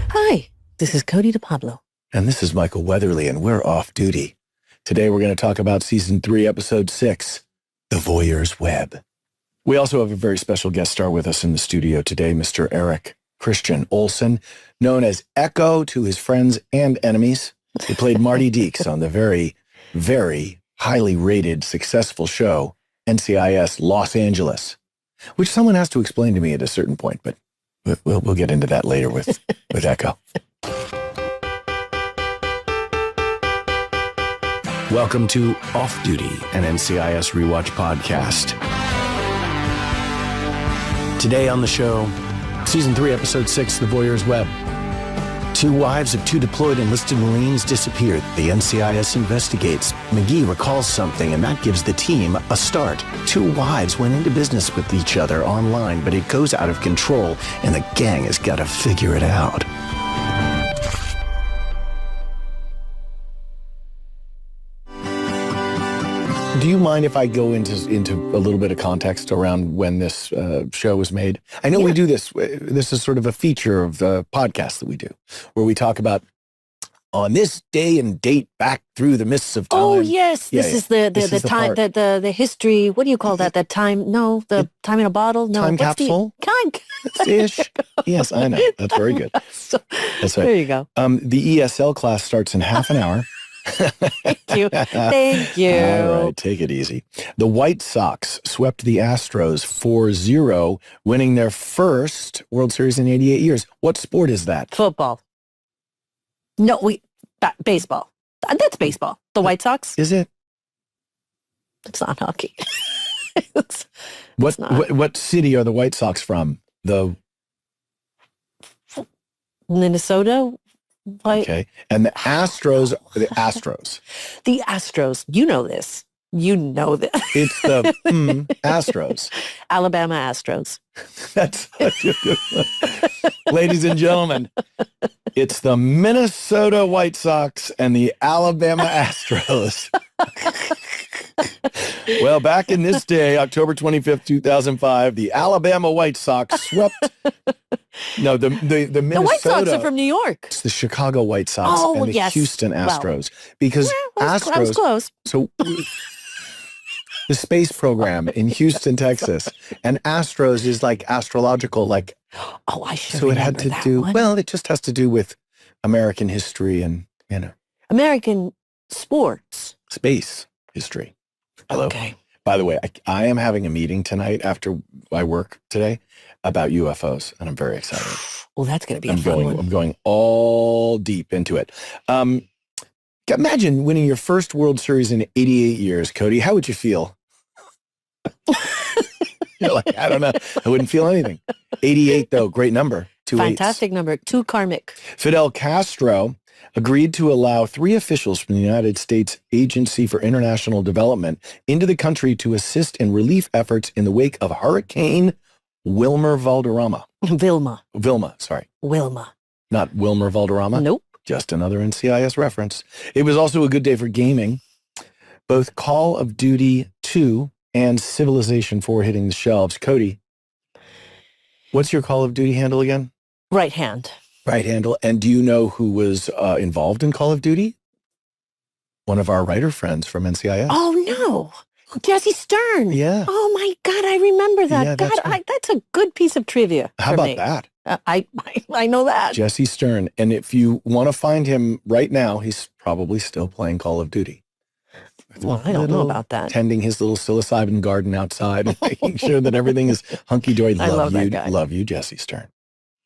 Hi, this is Cody DePablo. And this is Michael Weatherly, and we're off duty. Today we're going to talk about Season 3, Episode 6, The Voyeur's Web. We also have a very special guest star with us in the studio today, Mr. Eric Christian Olsen, known as Echo to his friends and enemies. He played Marty Deeks on the very, very highly rated, successful show, NCIS Los Angeles, which someone has to explain to me at a certain point, but we'll get into that later with Echo. Welcome to Off Duty, an NCIS Rewatch podcast. Today on the show, Season 3, Episode 6, The Voyeur's Web. Two wives of two deployed enlisted Marines disappeared. The NCIS investigates. McGee recalls something, and that gives the team a start. Two wives went into business with each other online, but it goes out of control, and the gang has got to figure it out. Do you mind if I go into a little bit of context around when this show was made? I know we do this. This is sort of a feature of the podcast that we do, where we talk about on this day and date back through the mists of time. Oh, yes. This is the time, the history. What do you call that? The time? No, the time in a bottle? No. Time capsule? Ish. Yes, I know. That's very good. That's right. There you go. The ESL class starts in half an hour. Thank you. Thank you. All right, take it easy. The White Sox swept the Astros 4-0, winning their first World Series in 88 years. What sport is that? Football. No, baseball. That's baseball. The White Sox? Is it? It's not hockey. What city are the White Sox from? The Minnesota? Okay. And the Astros. The Astros. You know this. It's the Astros. Alabama Astros. That's such a good one. Ladies and gentlemen, it's the Minnesota White Sox and the Alabama Astros. Well, back in this day, October 25th, 2005, the Alabama White Sox swept. No, the Minnesota. The White Sox are from New York. It's the Chicago White Sox and the Houston Astros. Because Astros. I was close. So the space program in Houston, Texas, and Astros is like astrological, like. Oh, I should. So it had to do. One. Well, it just has to do with American history and American sports, space history. Hello. Okay. By the way, I am having a meeting tonight after I work today about UFOs, and I'm very excited. Well, that's going to be a fun one. I'm going all deep into it. Imagine winning your first World Series in 88 years, Cody. How would you feel? You're like, I don't know. I wouldn't feel anything. 88, though, great number. Fantastic number. 2 karmic. Fidel Castro agreed to allow 3 officials from the United States Agency for International Development into the country to assist in relief efforts in the wake of Hurricane Wilmer Valderrama. Wilma. Not Wilmer Valderrama? Nope. Just another NCIS reference. It was also a good day for gaming. Both Call of Duty 2 and Civilization 4 hitting the shelves. Cody, what's your Call of Duty handle again? Right hand. Right handle. And do you know who was involved in Call of Duty? One of our writer friends from NCIS. Oh, no. Jesse Stern. Yeah. Oh, my God. I remember that. Yeah, God, that's a good piece of trivia. How about that? I know that. Jesse Stern. And if you want to find him right now, he's probably still playing Call of Duty. Well, I don't know about that. Tending his little psilocybin garden outside and making sure that everything is hunky-dory. I love that guy. Love you, Jesse Stern.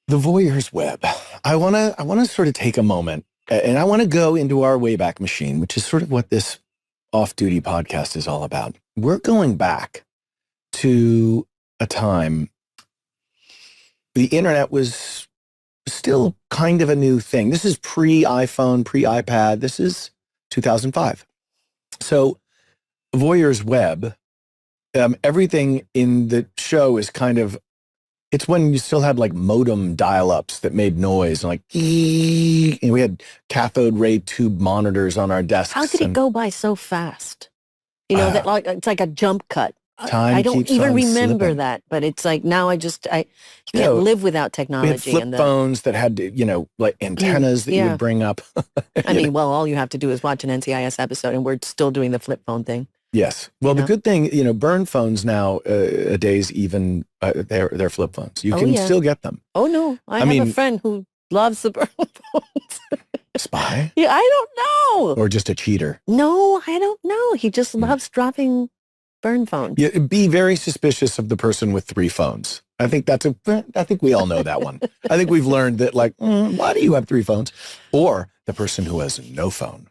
The Voyeur's Web. I want to sort of take a moment, and I want to go into our Wayback Machine, which is sort of what this off-duty podcast is all about. We're going back to a time the internet was still kind of a new thing. This is pre-iPhone, pre-iPad. This is 2005. So Voyeur's Web, everything in the show is kind of, it's when you still had like modem dial-ups that made noise, and like, and we had cathode ray tube monitors on our desks. How did it go by so fast? That like it's like a jump cut. I don't keeps even on remember slipping. that, but it's like now you can't live without We technology. had flip phones that had, like antennas that you would bring up. I mean, well, all you have to do is watch an NCIS episode and we're still doing the flip phone thing. Yes. Well, the good thing, burn phones nowadays, even they're flip phones. You can still get them. Oh, no. I have a friend who loves the burn phones. Spy? Yeah, I don't know. Or just a cheater? No, I don't know. He just loves dropping burn phones. Yeah, be very suspicious of the person with 3 phones. I think I think we all know that one. I think we've learned that, like, why do you have 3 phones? Or the person who has no phone.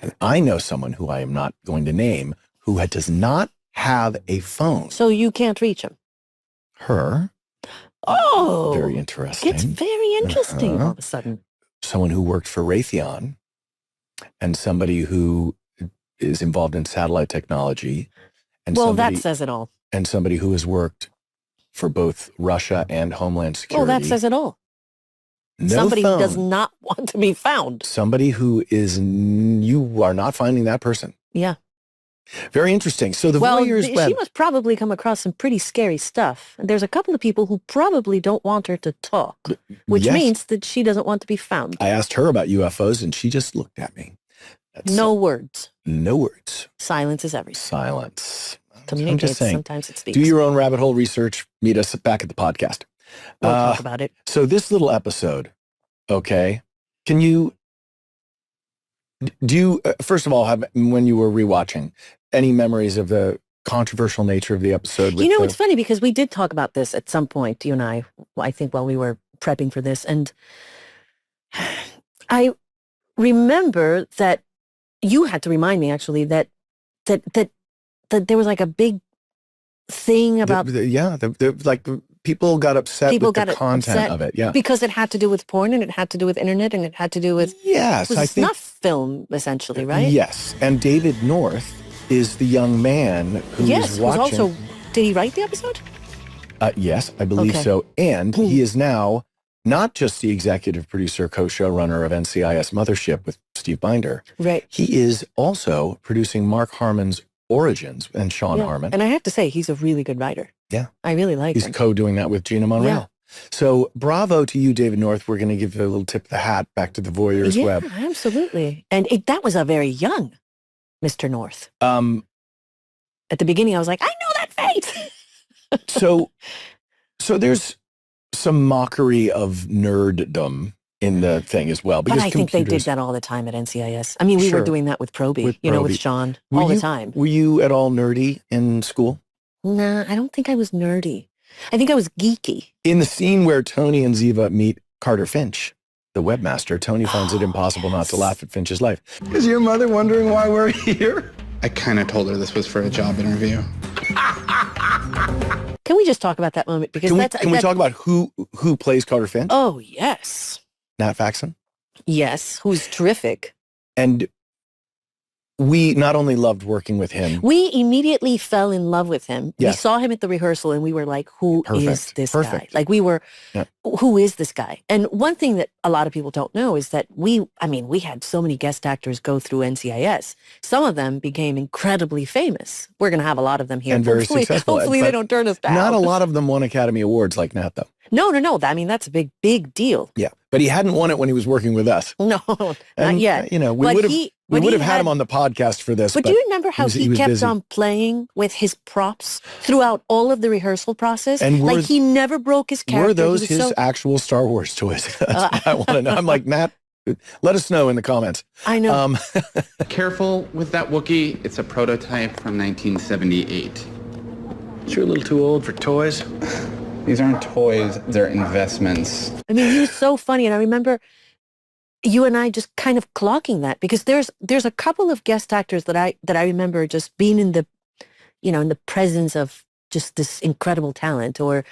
And I know someone who I am not going to name who does not have a phone. So you can't reach him? Her. Oh. Very interesting. It's very interesting all of a sudden. Someone who worked for Raytheon and somebody who is involved in satellite technology. And that says it all. And somebody who has worked for both Russia and Homeland Security. Well, that says it all. No somebody phone. who does not want to be found. Somebody who you are not finding that person. Yeah. Very interesting. So the Voyeur's web. She must probably come across some pretty scary stuff. There's a couple of people who probably don't want her to talk, which means that she doesn't want to be found. I asked her about UFOs and she just looked at me. No words. No words. Silence is everything. Silence. Communicates. Sometimes it speaks. Do your own rabbit hole research. Meet us back at the podcast. We'll talk about it. So this little episode, okay, can you, do you, first of all, have, when you were rewatching, any memories of the controversial nature of the episode? It's funny because we did talk about this at some point, you and I think while we were prepping for this. And I remember that you had to remind me actually that there was like a big thing about... People got upset with the content of it, because it had to do with porn and it had to do with internet and it had to do with I think snuff film essentially, right? Yes, and David North is the young man who is watching. Also, did he write the episode? Yes, I believe so, and he is now not just the executive producer, co-showrunner of NCIS Mothership with Steve Binder. Right. He is also producing Mark Harmon's Origins and Sean Harmon. And I have to say, he's a really good writer. Yeah. I really like him. He's co-doing that with Gina Monreal. Yeah. So bravo to you, David North. We're going to give you a little tip of the hat back to the Voyeur's web. Yeah, absolutely. And that was a very young Mr. North. At the beginning, I was like, I know that face. so there's some mockery of nerddom in the thing as well. But I think they did that all the time at NCIS. I mean, we were doing that with Proby, with Sean all the time. Were you at all nerdy in school? Nah, I don't think I was nerdy. I think I was geeky. In the scene where Tony and Ziva meet Carter Finch, the webmaster, Tony finds it impossible not to laugh at Finch's life. Is your mother wondering why we're here? I kind of told her this was for a job interview. Can we just talk about that moment? Because can we talk about who plays Carter Finch? Oh, yes. Nat Faxon? Yes, who's terrific. And we not only loved working with him. We immediately fell in love with him. Yes. We saw him at the rehearsal and we were like, who is this guy? Like Yeah. Who is this guy? And one thing that a lot of people don't know is that we had so many guest actors go through NCIS. Some of them became incredibly famous. We're going to have a lot of them here. And very successful. Hopefully they don't turn us down. Not a lot of them won Academy Awards like Nat, though. No. I mean, that's a big, big deal. Yeah. But he hadn't won it when he was working with us. No, not yet. We would have had him on the podcast for this. But do you remember how he kept on playing with his props throughout all of the rehearsal process? And he never broke his character. Were those his actual Star Wars toys? That's what I want to know. I'm like, Matt, let us know in the comments. I know. Careful with that Wookiee. It's a prototype from 1978. You're a little too old for toys. These aren't toys, they're investments. I mean, he was so funny. And I remember you and I just kind of clocking that because there's a couple of guest actors that I remember just being in the presence of just this incredible talent or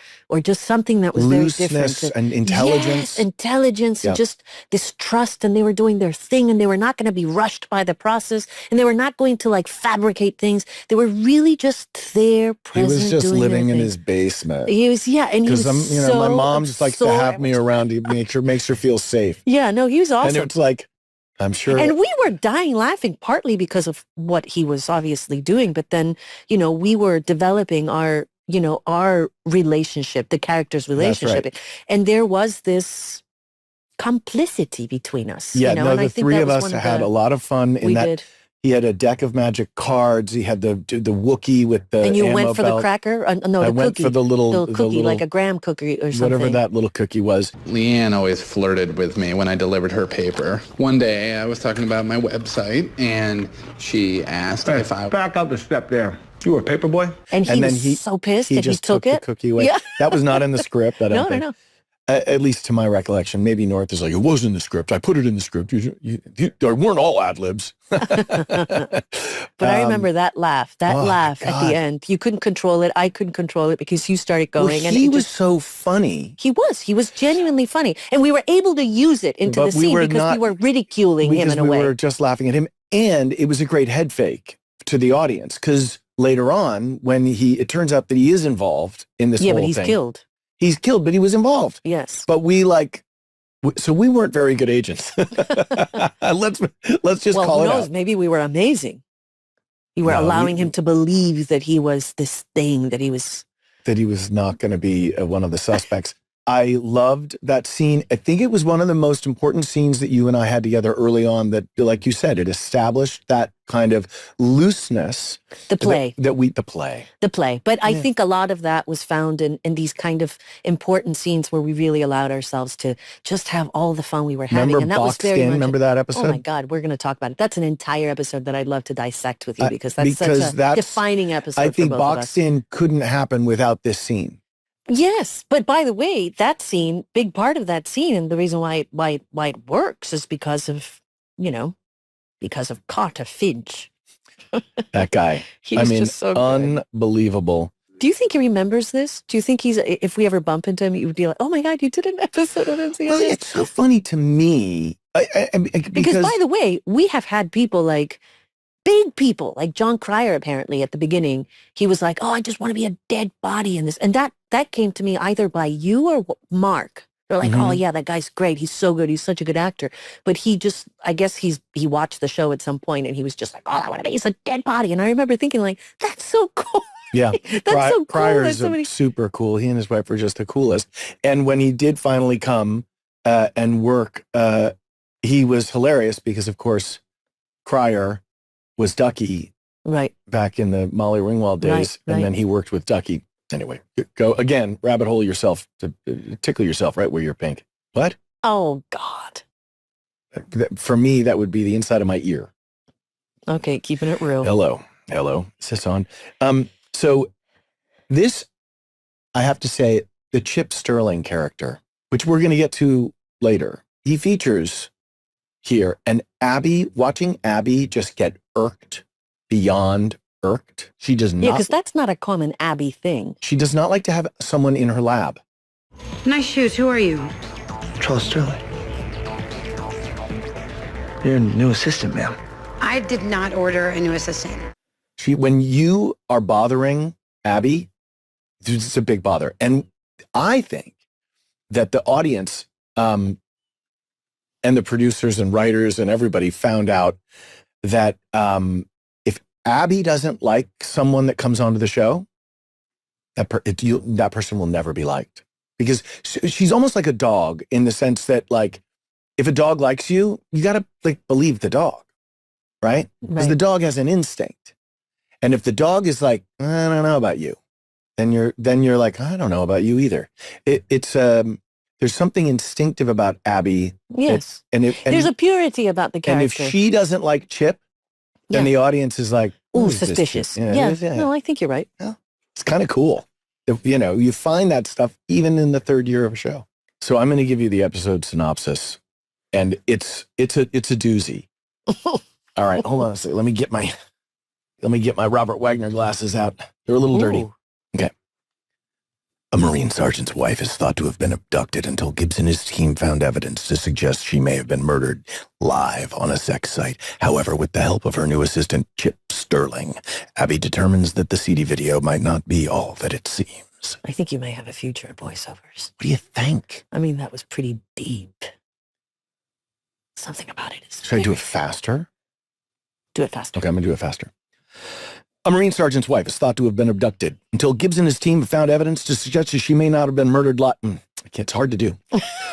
just something that was very different. And intelligence. Yes, intelligence and just this trust, and they were doing their thing and they were not going to be rushed by the process and they were not going to like fabricate things. They were really just there, present. He was just living in his basement. He was, and he was so my mom just likes to have me around. Makes her feel safe. Yeah, no, he was awesome. And it's like, I'm sure. And we were dying laughing, partly because of what he was obviously doing. But then, you know, we were developing our relationship, the character's relationship. That's right. And there was this complicity between us. Yeah, you know? no, and the I think three that of was us one had a lot of fun in we that. did. He had a deck of magic cards. He had the Wookiee with the And you ammo went for belt. the cracker? No, I the went cookie. for the little cookie, like a graham cookie or something. Whatever that little cookie was. Leanne always flirted with me when I delivered her paper. One day I was talking about my website and she asked if I... Back up a step there. You were a paper boy? And he was so pissed that he took it. The cookie away. Yeah. That was not in the script. I don't think. No. At least to my recollection. Maybe North is like, it was in the script. I put it in the script. There weren't all ad libs. But I remember that laugh at the end. You couldn't control it. I couldn't control it because you started going. Well, he was so funny. He was genuinely funny. And we were able to use it into the scene because we were ridiculing him in a way. We were just laughing at him. And it was a great head fake to the audience because later on, when it turns out that he is involved in this whole thing. Yeah, but he's killed. He's killed, but he was involved. Yes. But so we weren't very good agents. Let's just call it out. Maybe we were amazing. You were allowing him to believe that he was this thing, that he was not going to be one of the suspects. I loved that scene. I think it was one of the most important scenes that you and I had together early on that, like you said, it established that kind of looseness. The play. The play. But I think a lot of that was found in these kind of important scenes where we really allowed ourselves to just have all the fun we were having. Remember and that was Boxed very In? much Remember that episode? Oh my God, we're going to talk about it. That's an entire episode that I'd love to dissect with you because that's such a defining episode. I think for both Boxed In couldn't happen without this scene. Yes, but by the way, that scene, big part of that scene, and the reason why it works is because of Carter Finch. That guy. Just so good. Unbelievable. Do you think he remembers this? Do you think if we ever bump into him, you would be like, oh my God, you did an episode of NCIS? Well, it's so funny to me. Because by the way, we have had people like, big people, like John Cryer apparently at the beginning, he was like, oh, I just want to be a dead body in this. And that came to me either by you or Mark. They're like, oh yeah, that guy's great. He's so good. He's such a good actor. But I guess he watched the show at some point and he was just like, all I want to be is a dead body. And I remember thinking like, that's so cool. Yeah. That's so cool. Cryer's super cool. He and his wife were just the coolest. And when he did finally come and work, he was hilarious because, of course, Cryer was Ducky back in the Molly Ringwald days. Right. And then he worked with Ducky. Anyway, go again, rabbit hole yourself to tickle yourself right where you're pink. What? Oh, God. For me, that would be the inside of my ear. Okay, keeping it real. Hello. Sits on. So this, I have to say, the Chip Sterling character, which we're going to get to later, he features here. And watching Abby just get irked beyond irked. She does not. Yeah, because that's not a common Abby thing. She does not like to have someone in her lab. Nice shoes. Who are you? Charles Sterling. You're a new assistant, ma'am. I did not order a new assistant. When you are bothering Abby, it's a big bother. And I think that the audience and the producers and writers and everybody found out that if Abby doesn't like someone that comes onto the show, that person will never be liked. Because she's almost like a dog in the sense that, like, if a dog likes you, you got to believe the dog, right? Because the dog has an instinct. And if the dog is like, I don't know about you, then you're like, I don't know about you either. It's there's something instinctive about Abby. Yes. There's a purity about the character. And if she doesn't like Chip, then the audience is like, ooh, suspicious. Yeah. No, I think you're right. Yeah. It's kind of cool. You find that stuff even in the third year of a show. So I'm going to give you the episode synopsis, and it's a doozy. All right, hold on a second. Let me get my Robert Wagner glasses out. They're a little dirty. Okay. A Marine sergeant's wife is thought to have been abducted until Gibbs and his team found evidence to suggest she may have been murdered live on a sex site. However, with the help of her new assistant, Chip Sterling, Abby determines that the CD video might not be all that it seems. I think you may have a future at voiceovers. What do you think? I mean, that was pretty deep. Something about it is. Should I do it faster? Do it faster. Okay, I'm going to do it faster. A Marine sergeant's wife is thought to have been abducted until Gibbs and his team have found evidence to suggest that she may not have been murdered. It's hard to do.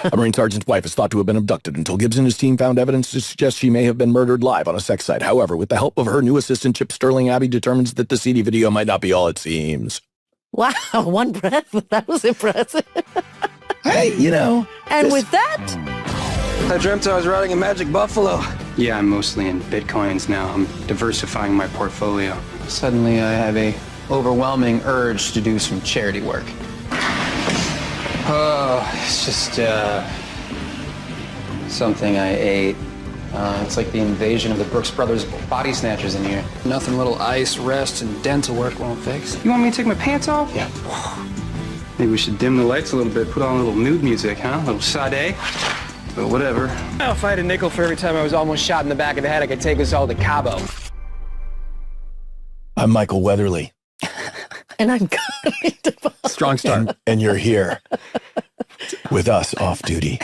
A Marine sergeant's wife is thought to have been abducted until Gibbs and his team found evidence to suggest she may have been murdered live on a sex site. However, with the help of her new assistant, Chip Sterling, Abby determines that the CD video might not be all it seems. Wow, one breath. That was impressive. Hey, And with that, I dreamt I was riding a magic buffalo. Yeah, I'm mostly in Bitcoins now. I'm diversifying my portfolio. Suddenly, I have a overwhelming urge to do some charity work. Oh, it's just, something I ate. It's like the invasion of the Brooks Brothers body snatchers in here. Nothing a little ice, rest, and dental work won't fix. You want me to take my pants off? Yeah. Maybe we should dim the lights a little bit, put on a little mood music, huh? A little Sade. But whatever. Well, if I had a nickel for every time I was almost shot in the back of the head, I could take us all to Cabo. I'm Michael Weatherly. and I'm going to Strong start. And you're here with us off duty.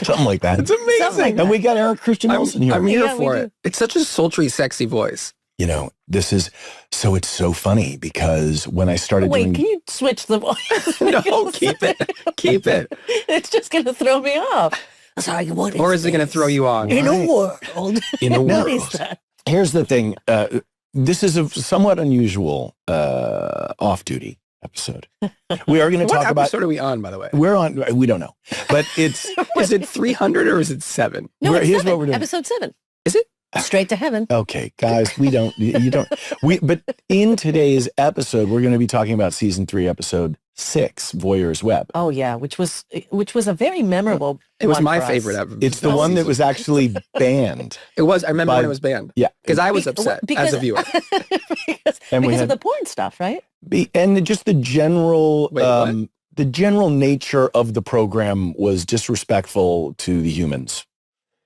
Something like that. It's amazing. And we got Eric Christian Olsen here. I'm here Yeah, for we it. It's such a sultry, sexy voice. This is, so it's so funny because when I started Wait, doing... can you switch the voice? No, keep it. Keep it. It's just going to throw me off. Sorry, what is Or is it going to this? throw you on? In a world. In a What world. is that? Here's the thing. This is a somewhat unusual off-duty episode. We are going to talk What about... episode are we on, by the way? We're on... We don't know. But it's... Is it 300 or is it 7? No, it's Here's 7. what we're doing. Episode 7. Is it? Straight to heaven. Okay, guys, we don't... You don't... But in today's episode, we're going to be talking about season 3, episode 6, Voyeur's Web. Oh, yeah, which was a very memorable It was one my for us. favorite ever. It's the one that was actually banned. It was. I remember by- when it was banned. Yeah. Because I was upset as a viewer. because And we because had- of the porn stuff, right? And just the general... Wait, what? the general nature of the program was disrespectful to the humans.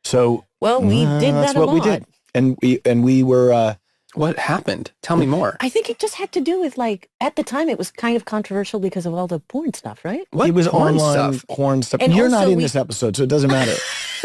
So Well, we did that's that a what we lot. did. And we were... What happened? Tell me more. I think it just had to do with, like, at the time it was kind of controversial because of all the porn stuff, right? What it was porn online stuff? porn stuff. And You're not also in we- this episode, so it doesn't matter.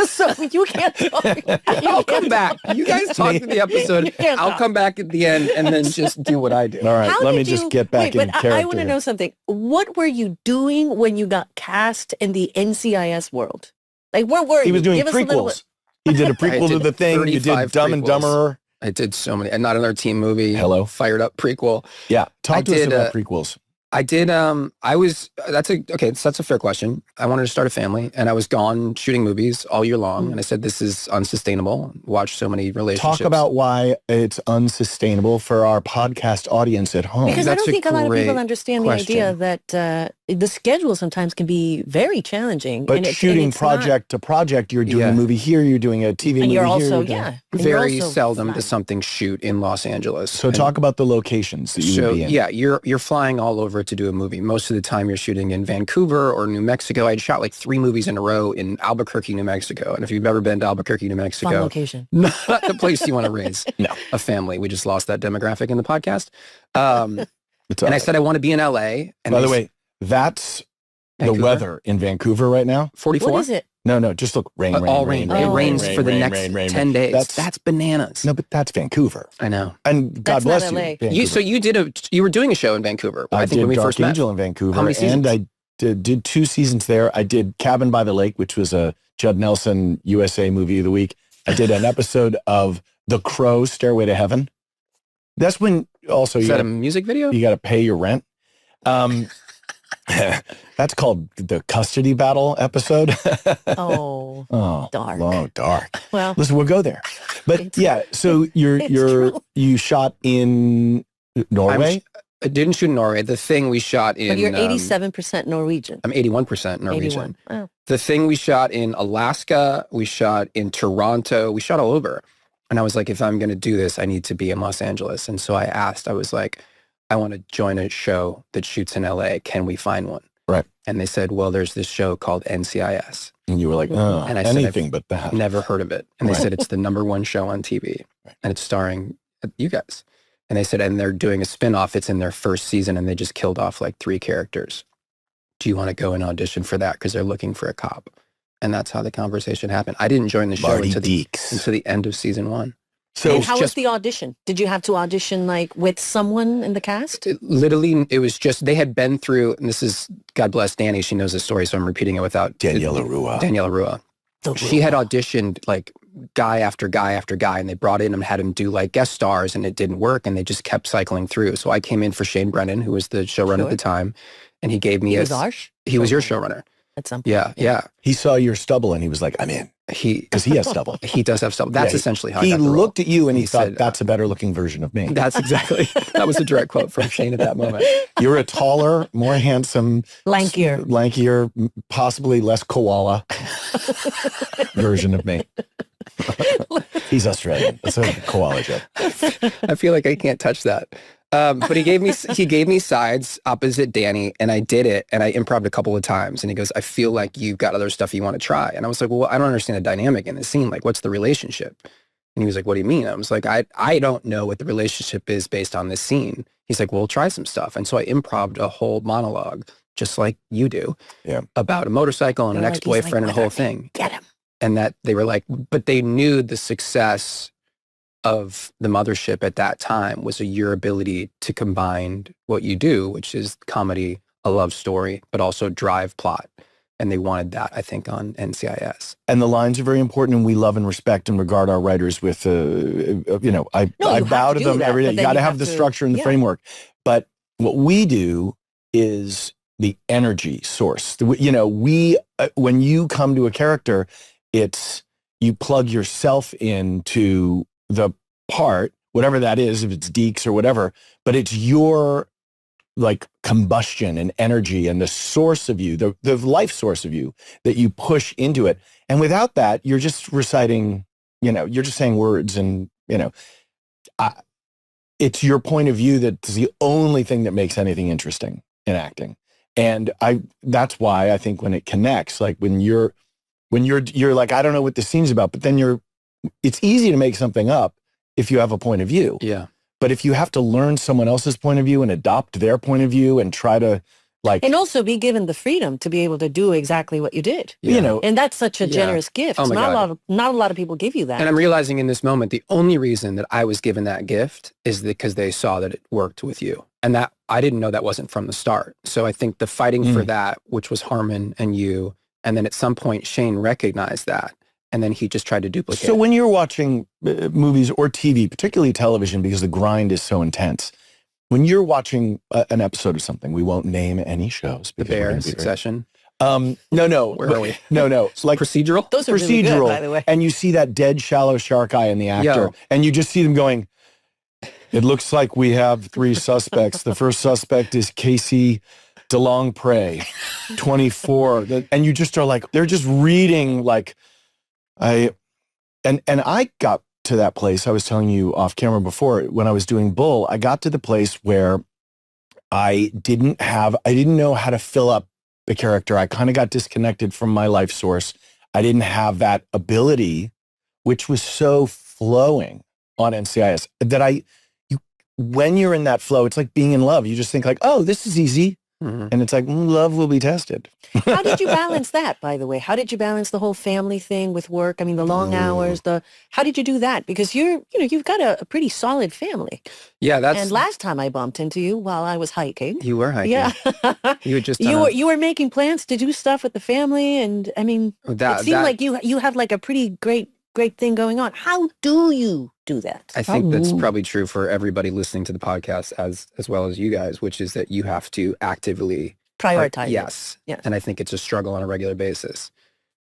So you can't talk. I'll come back. You guys talk to the episode. can't I'll talk. come back at the end and then just do what I do. All right, How let me did just you- get back wait, in but character. I want to know something. What were you doing when you got cast in the NCIS world? Like, where were you? He was doing Give us a little prequels. He did a I prequel to did The Thing. You did 35 Dumb and prequels. Dumber. I did so many. And not another team movie. Hello. Fired up prequel. Yeah, talk I to us did, about prequels. I did. That's a fair question. I wanted to start a family and I was gone shooting movies all year long. And I said, this is unsustainable. Watched so many relationships. Talk about why it's unsustainable for our podcast audience at home. Because I That's don't a think a lot of people great understand question. the idea that the schedule sometimes can be very challenging. But and shooting it's not- project to project, you're doing Yeah. a movie here, you're doing a TV movie and you're here. also, you're doing- yeah. and you're Very also seldom flying. does something shoot in Los Angeles. So And talk about the locations that you would be in. yeah, you're flying all over to do a movie. Most of the time you're shooting in Vancouver or New Mexico. I'd shot like 3 movies in a row in Albuquerque, New Mexico. And if you've ever been to Albuquerque, New Fun Mexico, location. not the place you want to raise No. a family. We just lost that demographic in the podcast. It's And I said, I want to be in LA. And by the they- way, that's Vancouver? the weather in Vancouver right now. 44? What is it? No, just look, rain, All rain. rain, It rain, rains rain, for the rain, next rain, rain, 10 rain. days. That's- That's bananas. No, but that's Vancouver. I know. And God That's bless not you. LA. Vancouver. So you were doing a show in Vancouver. I think did when we Dark first met. Angel in Vancouver. How many and seasons? I did 2 seasons there. I did Cabin by the Lake, which was a Judd Nelson USA movie of the week. I did an episode of The Crow, Stairway to Heaven. That's when also Is you that a gotta, music video? you got to pay your rent. That's called the custody battle episode. Oh, Oh, dark. Oh, dark. Well, Listen, we'll go there. But It's- yeah, so it's true. you shot in Norway. I didn't shoot in Norway. The thing we shot in... but you're 87% Norwegian. I'm 81% Norwegian. 81. Wow. The thing we shot in Alaska, we shot in Toronto, we shot all over. And I was like, if I'm going to do this, I need to be in Los Angeles. And so I was like, I want to join a show that shoots in LA. Can we find one? Right. And they said, well, there's this show called NCIS. And you were like, oh, And I said, anything but that. Never heard of it. And they Right. said, it's the #1 show on TV. And it's starring you guys. And they said, and they're doing a spinoff. It's in their first season and they just killed off like 3 characters. Do you want to go and audition for that? Because they're looking for a cop. And that's how the conversation happened. I didn't join the show Marty until Deeks. the end of season 1. So And how was the audition? Did you have to audition like with someone in the cast? Literally, it was just, they had been through, and this is, God bless Danny, she knows the story, so I'm repeating it without Daniela Rua. She had auditioned like guy after guy after guy, and they brought in and had him do like guest stars, and it didn't work, and they just kept cycling through. So I came in for Shane Brennan, who was the showrunner at the time, and he gave me He was your showrunner. At some point. Yeah. He saw your stubble and he was like, I'm in. Because he has stubble. He does have stubble. That's essentially how I got the role. He looked at you and he thought, said, that's a better looking version of me. That's exactly. That was a direct quote from Shane at that moment. You're a taller, more handsome, lankier, possibly less koala version of me. He's Australian. It's a koala joke. I feel like I can't touch that. But he gave me sides opposite Danny, and I did it, and I improv'd a couple of times, and he goes, I feel like you've got other stuff you want to try. And I was like, well, I don't understand the dynamic in the scene. Like, what's the relationship? And he was like, what do you mean? I was like, I don't know what the relationship is based on this scene. He's like, well, try some stuff. And so I improv'd a whole monologue, just like you do, about a motorcycle and an ex-boyfriend and the whole thing. Get him. And that they were like, but they knew the success of the mothership at that time was your ability to combine what you do, which is comedy, a love story, but also drive plot. And they wanted that, I think, on NCIS. And the lines are very important, and we love and respect and regard our writers with, I bow to them every day. You got to have the structure and the framework. But what we do is the energy source. When you come to a character, it's you plug yourself into the part, whatever that is, if it's Deeks or whatever, but it's your like combustion and energy and the source of you, the life source of you that you push into it. And without that, you're just reciting, you're just saying words and, it's your point of view that's the only thing that makes anything interesting in acting. And that's why I think when it connects, like when you're like, I don't know what the scene's about, but then it's easy to make something up if you have a point of view. Yeah. But if you have to learn someone else's point of view and adopt their point of view and try to and also be given the freedom to be able to do exactly what you did. And that's such a generous gift. Oh my God. Not a lot of people give you that. And I'm realizing in this moment, the only reason that I was given that gift is because they saw that it worked with you. And that I didn't know that wasn't from the start. So I think the fighting for that, which was Harmon and you, and then at some point Shane recognized that. And then he just tried to duplicate. So when you're watching movies or TV, particularly television, because the grind is so intense, when you're watching an episode of something, we won't name any shows. The Bear, Succession. No. Where are we? No. It's like procedural? Those are really good, by the way. And you see that dead, shallow shark eye in the actor, and you just see them going, it looks like we have 3 suspects. The first suspect is Casey DeLongpre, 24. And you just are like, they're just reading like, I got to that place. I was telling you off camera before, when I was doing Bull, I got to the place where I didn't know how to fill up the character. I kind of got disconnected from my life source. I didn't have that ability, which was so flowing on NCIS that when you're in that flow, it's like being in love. You just think like, oh, this is easy. Mm-hmm. And it's like, love will be tested. How did you balance that, by the way? How did you balance the whole family thing with work? I mean, the long hours, how did you do that? Because you've got a pretty solid family. Yeah, and last time I bumped into you while I was hiking. You were hiking. Yeah. You had just you were making plans to do stuff with the family. And I mean, it seemed like you have like a pretty great thing going on. How do you do that? I think that's probably true for everybody listening to the podcast as well as you guys, which is that you have to actively prioritize. Yes. And I think it's a struggle on a regular basis.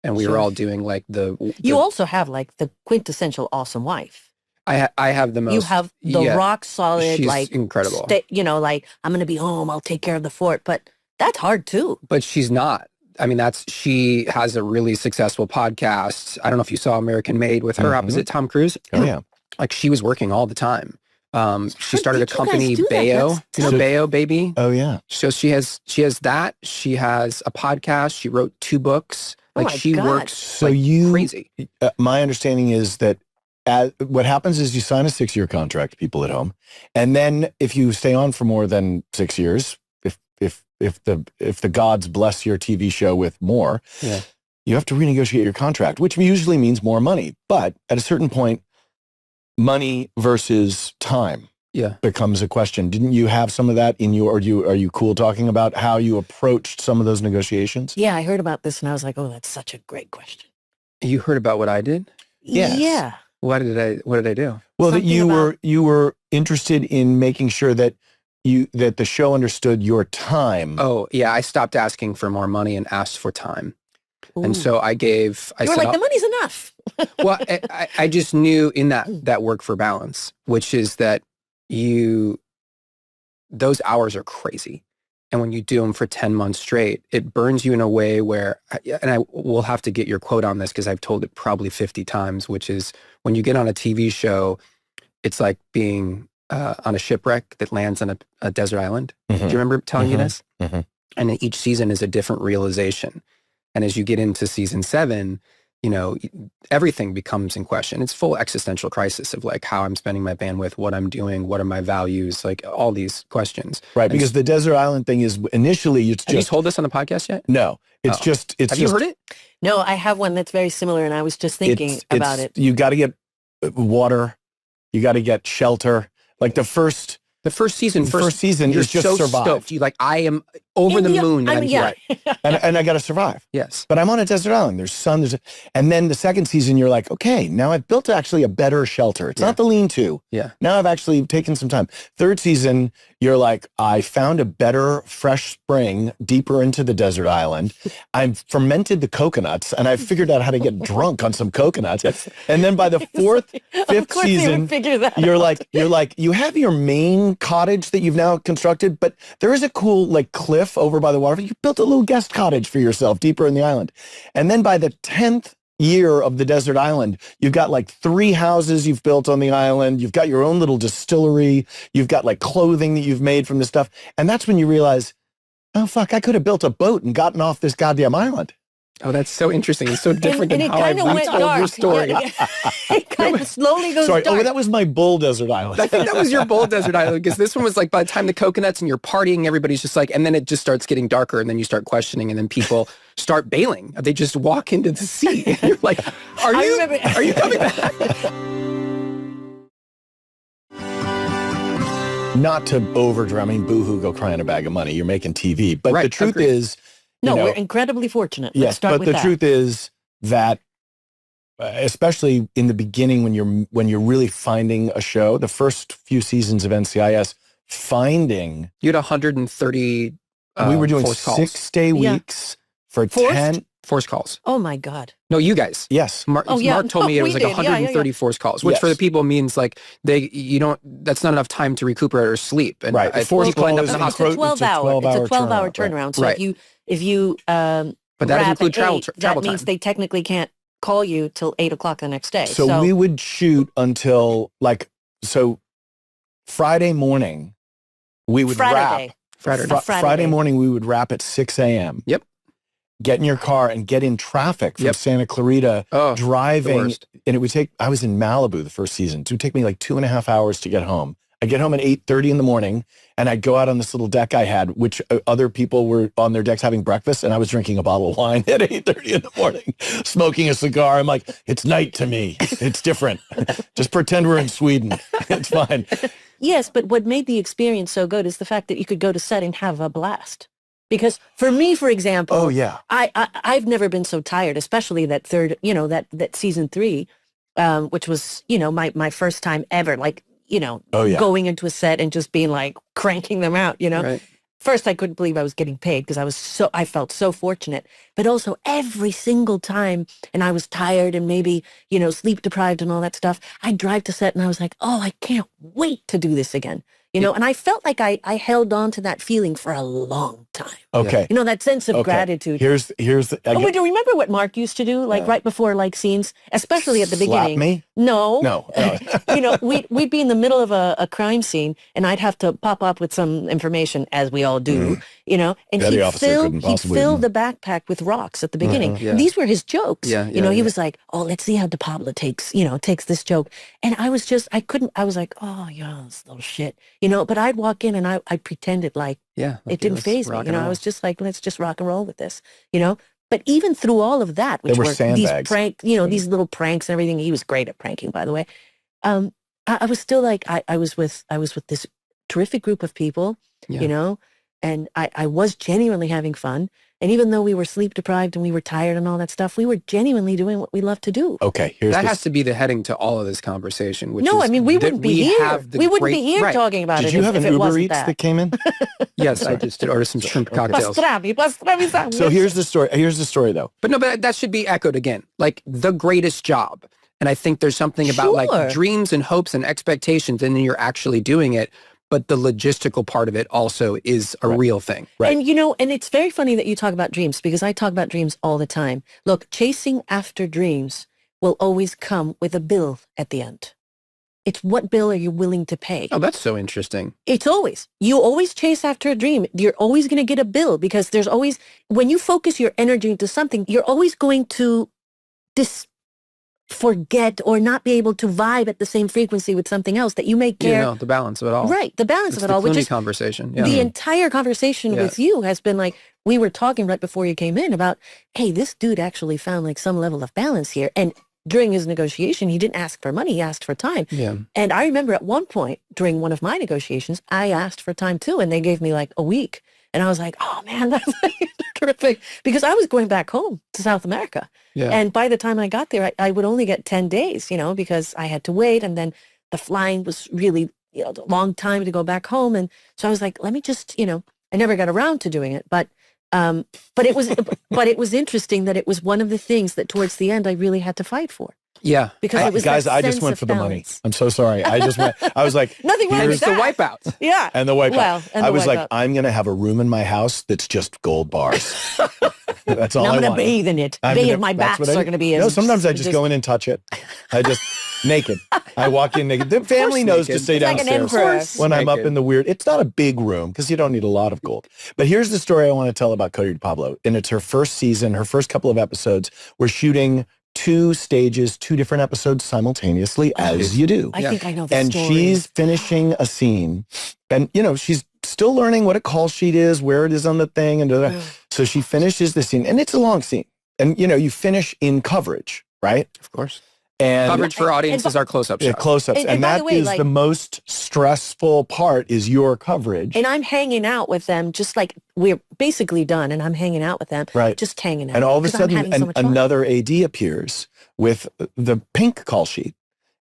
And we were all doing like you also have like the quintessential awesome wife. I have the most. You have the rock solid, she's like incredible. Like I'm going to be home. I'll take care of the fort. But that's hard too. But she's not. I mean, she has a really successful podcast. I don't know if you saw American Made with her opposite Tom Cruise. Oh, yeah. Like she was working all the time. She started a company, Bayo. You know Bayo, baby? Oh, yeah. So she has that. She has a podcast. She wrote 2 books. Like she works crazy. My understanding is that what happens is you sign a 6-year contract, people at home. And then if you stay on for more than 6 years, if the gods bless your TV show with more, you have to renegotiate your contract, which usually means more money. But at a certain point, money versus time becomes a question. Didn't you have some of that in your, are you cool talking about how you approached some of those negotiations? Yeah, I heard about this and I was like, oh, that's such a great question. You heard about what I did? Yes. Yeah. What did I do? Well, Something that you were interested in making sure that the show understood your time. Oh, yeah. I stopped asking for more money and asked for time. Ooh. And so I You were said, like, the money's enough. well, I just knew in that work for balance, which is that those hours are crazy. And when you do them for 10 months straight, it burns you in a way where, and I will have to get your quote on this because I've told it probably 50 times, which is when you get on a TV show, it's like being on a shipwreck that lands on a desert island. Do you remember telling you this? Mm-hmm. And each season is a different realization. And as you get into season 7, everything becomes in question. It's full existential crisis of like how I'm spending my bandwidth, what I'm doing, what are my values, like all these questions. Right, because the desert island thing is initially Have you told this on the podcast yet? No, it's just. Have you heard it? No, I have one that's very similar and I was just thinking about it. You got to get water, you got to get shelter. Like the first season you're is just so survive. stoked. You like, I am over the moon. And yeah. and I got to survive. Yes. But I'm on a desert island. There's sun. And then the second season, you're like, okay, now I've built actually a better shelter. It's not the lean-to. Yeah. Now I've actually taken some time. Third season, you're like, I found a better fresh spring deeper into the desert island. I've fermented the coconuts and I've figured out how to get drunk on some coconuts. And then by the fifth season, you're like, you have your main cottage that you've now constructed, but there is a cool like cliff over by the water. You built a little guest cottage for yourself deeper in the island. And then by the 10th year of the desert island, you've got like 3 houses you've built on the island. You've got your own little distillery. You've got like clothing that you've made from this stuff. And that's when you realize, oh, fuck, I could have built a boat and gotten off this goddamn island. Oh, that's so interesting. It's so different and than it how I've kind of went retold dark. your story. Yeah. It kind of slowly goes Sorry, dark. that was my bull desert island. I think that was your bold desert island because this one was like by the time the coconuts and you're partying, everybody's just like, and then it just starts getting darker and then you start questioning and then people start bailing. They just walk into the sea and you're like, are you coming back? Not to overdram, I mean, boohoo, go cry in a bag of money. You're making TV. But the truth is... No, we're incredibly fortunate. Yes, but the truth is that, especially in the beginning when you're really finding a show, the first few seasons of NCIS, finding... You had 130 we were doing forced calls. 6-day weeks for Forced? 10... Forced calls. Oh my God. No, you guys. Yes. Mark told me it was like 130 forced calls, which for the people means like that's not enough time to recuperate or sleep. And right. Forced call it's a 12-hour turnaround. So right. if you but that doesn't include travel that means time. they technically can't call you till 8 o'clock the next day. So we would shoot until Friday morning we would wrap. Friday morning we would wrap at 6 a.m. Yep. Get in your car and get in traffic from Santa Clarita, driving. And it would take, I was in Malibu the first season. So it would take me like 2.5 hours to get home. I'd get home at 8:30 in the morning and I'd go out on this little deck I had, which other people were on their decks having breakfast. And I was drinking a bottle of wine at 8:30 in the morning, smoking a cigar. I'm like, it's night to me. It's different. Just pretend we're in Sweden. It's fine. Yes, but what made the experience so good is the fact that you could go to set and have a blast. Because for me, for example, I've never been so tired, especially that third, that season 3, which was, my first time ever, going into a set and just being like cranking them out, Right. First, I couldn't believe I was getting paid because I felt so fortunate, but also every single time, and I was tired and maybe, sleep deprived and all that stuff. I'd drive to set and I was like, oh, I can't wait to do this again. And I felt like I held on to that feeling for a long time. Okay. That sense of gratitude. Here's the... do you remember what Mark used to do, right before scenes, especially at the beginning? Slap me? No. We'd be in the middle of a crime scene, and I'd have to pop up with some information, as we all do, and he'd fill the backpack with rocks at the beginning. Yeah. These were his jokes. He was like, oh, let's see how DePablo takes this joke. And I was like, oh, yeah, this little shit. But I'd walk in and I pretended like it didn't faze me. I was just like, let's just rock and roll with this, But even through all of that, which were these sandbags. these little pranks and everything, he was great at pranking, by the way. I was still like, I was with this terrific group of people, and I was genuinely having fun. And even though we were sleep deprived and we were tired and all that stuff, we were genuinely doing what we love to do. Okay, that has to be the heading to all of this conversation. Which no, is I mean, we wouldn't be here. We wouldn't be here right. talking about it. Did you have an if it Uber wasn't Eats that came in? Yes, I just did order some shrimp cocktails. So here's the story. Here's the story, though. But no, but that should be echoed again. Like the greatest job. And I think there's something about like dreams and hopes and expectations, and then you're actually doing it. But the logistical part of it also is a real thing. Right. And, and it's very funny that you talk about dreams, because I talk about dreams all the time. Look, chasing after dreams will always come with a bill at the end. It's what bill are you willing to pay? Oh, that's so interesting. It's always. You always chase after a dream. You're always going to get a bill, because there's always, when you focus your energy into something, you're always going to forget or not be able to vibe at the same frequency with something else that you may care. The balance of it all. Right, the balance of it all. Which Which is conversation. The entire conversation with you has been like, we were talking right before you came in about, hey, this dude actually found like some level of balance here. And during his negotiation, he didn't ask for money, he asked for time. Yeah. And I remember at one point during one of my negotiations, I asked for time too, and they gave me like a week. And I was like, oh man, that's terrific. Because I was going back home to South America. Yeah. And by the time I got there, I would only get 10 days, because I had to wait. And then the flying was really, a long time to go back home. And so I was like, let me just, I never got around to doing it. But it was interesting that it was one of the things that towards the end I really had to fight for. Yeah. Because it was guys, that I just sense went of for the money. balance. I'm so sorry. I was like, nothing wrong with Here's the that. wipeout. Yeah. And the wipeout. Well, and I the was like, wipeout. I'm going to have a room in my house that's just gold bars. That's all And I'm I going to want. bathe in it. My that's backs what I are do. going to be No, sometimes I just go in and touch it. I just naked. I walk in naked. The family knows to naked. stay It's like an downstairs emperor. when I'm up Naked. in the weird. It's not a big room because you don't need a lot of gold. But here's the story I want to tell about Cote and Pablo. And it's her first season, her first couple of episodes. We're shooting 2 stages, 2 different episodes simultaneously, as you do. I think I know the And story. she's finishing a scene. And, she's still learning what a call sheet is, where it is on the thing. And so she finishes the scene. And it's a long scene. And, you finish in coverage, right? Of course. And Coverage for audiences are close-up yeah, shots. close-ups. And And by that the way, is like- the most stressful part is your coverage. And I'm hanging out with them, just like we're basically done, and I'm hanging out with them, Right. just hanging out. And all of a 'cause I'm sudden, having so much fun. another AD appears with the pink call sheet.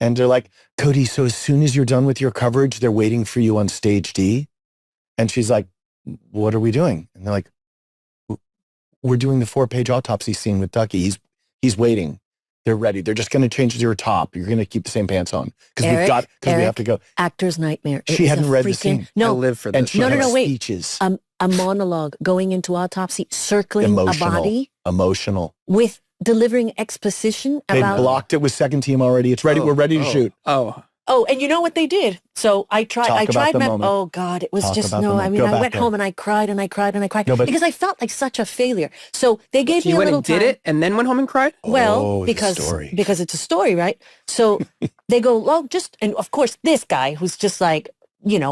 And they're like, Cody, so as soon as you're done with your coverage, they're waiting for you on stage D. And she's like, what are we doing? And they're like, we're doing the 4-page autopsy scene with Ducky. He's waiting. They're ready. They're just going to change your top. You're going to keep the same pants on because we have to go. Actor's nightmare. It She was hadn't a read the freaking- scene. I No, live for this. And she No, no, has no, wait. speeches. a monologue going into autopsy, circling a body Emotional. with delivering exposition They about. blocked it with second team already. It's ready. We're ready to shoot. Oh, and you know what they did? So I tried. Talk I about tried. the moment. Oh God, it was Talk just about the no. I moment. mean, Go I back went there. home and I cried and I cried and I cried No, but- because I felt like such a failure. So they gave So me you a went little and did time. it and then went home and cried? Well, Oh, the because story. it's a story, right? So they go, well, and of course this guy who's just like,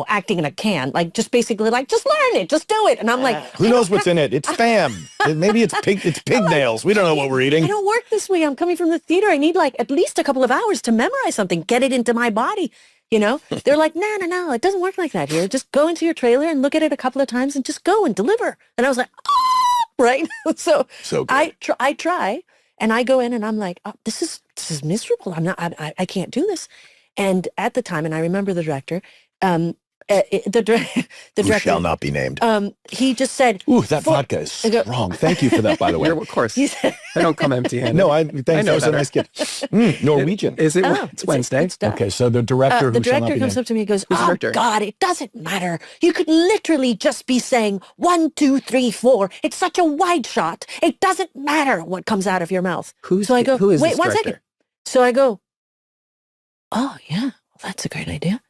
acting in a can, like just basically like, just learn it, just do it. And I'm like, Who knows what's in it? It's spam. Maybe it's pig nails. We don't know what we're eating. I don't work this way. I'm coming from the theater. I need like at least a couple of hours to memorize something, get it into my body. They're like, no, it doesn't work like that here. Just go into your trailer and look at it a couple of times and just go and deliver. And I was like, right. So So good. I try and I go in and I'm like, oh, this is miserable. I can't do this. And at the time, and I remember the director, the Who director shall not be named. he just said, Ooh, that vodka is strong. Thank you for that, by the way. Of course. he said, I don't come empty-handed. No, thanks. I know That was a better. nice gift. Norwegian. Is it? oh, It's Wednesday. it's done. Okay, so the director The who shall not director be comes named. up to me and goes, Who's the oh, director? God, it doesn't matter. You could literally just be saying 1, 2, 3, 4. It's such a wide shot. It doesn't matter what comes out of your mouth. So I go, who is wait this 1 director? second. So I go, oh, yeah, well, that's a great idea.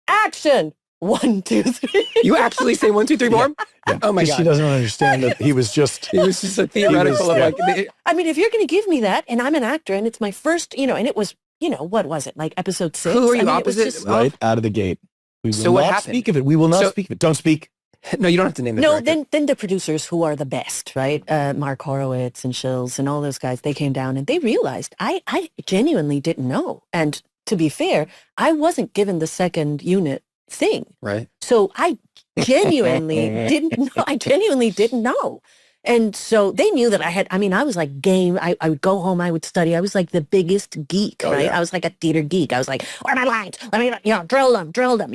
Action. 1, 2, 3. You actually say 1, 2, 3, 4? Yeah, Oh my 'cause God. She doesn't understand that he was just... It was just a theoretical of yeah. like, I mean, if you're going to give me that, and I'm an actor, and it's my first, and it was, what was it, like episode 6? Who are you I mean, it was opposite? just- right out of the gate. We will So what not happened? speak of it. We will not So- speak of it. Don't speak. No, you don't have to name the No, director. then the producers who are the best, right? Mark Horowitz and Shills and all those guys, they came down and they realized I genuinely didn't know. And to be fair, I wasn't given the second unit thing. Right. So I genuinely didn't know. I genuinely didn't know. And so they knew that I was like game. I would go home, I would study. I was like the biggest geek, right? Yeah. I was like a theater geek. I was like, what are my lines? Let me, drill them,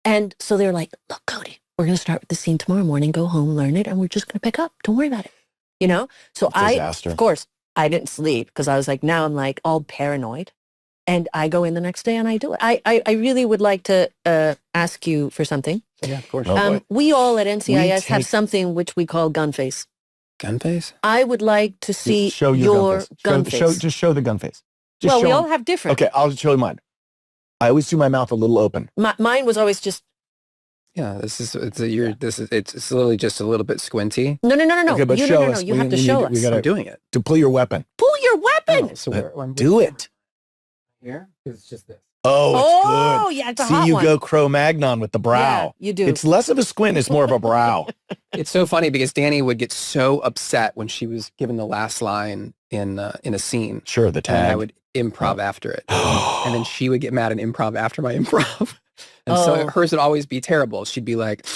And so they were like, look, Cody, we're going to start with the scene tomorrow morning, go home, learn it, and we're just going to pick up. Don't worry about it. So Disaster. of course, I didn't sleep because I was like, now I'm like all paranoid. And I go in the next day and I do it. I really would like to ask you for something. Yeah, of course. Oh, boy. We all at NCIS have take- something which we call Gunface. Gunface? I would like to see Show your gun Gunface. face. Just show the gun face. Just Well, show we all 'em. have different. Okay, I'll show you mine. I always do my mouth a little open. Mine was always just, Yeah, it's literally just a little bit squinty. no. Okay, but You show no. us. You We- have to we show need- us. we gotta- I'm doing it. To pull your weapon. Pull your weapon. Oh, so Do it. Here? Because it's just this. Oh, it's Oh, good. yeah, it's a See, hot you one. go Cro-Magnon with the brow. Yeah, you do. It's less of a squint. It's more of a brow. It's so funny because Danny would get so upset when she was given the last line in a scene. Sure, the And I tag. would improv after it. And then she would get mad and improv after my improv. And Oh. so hers would always be terrible. She'd be like,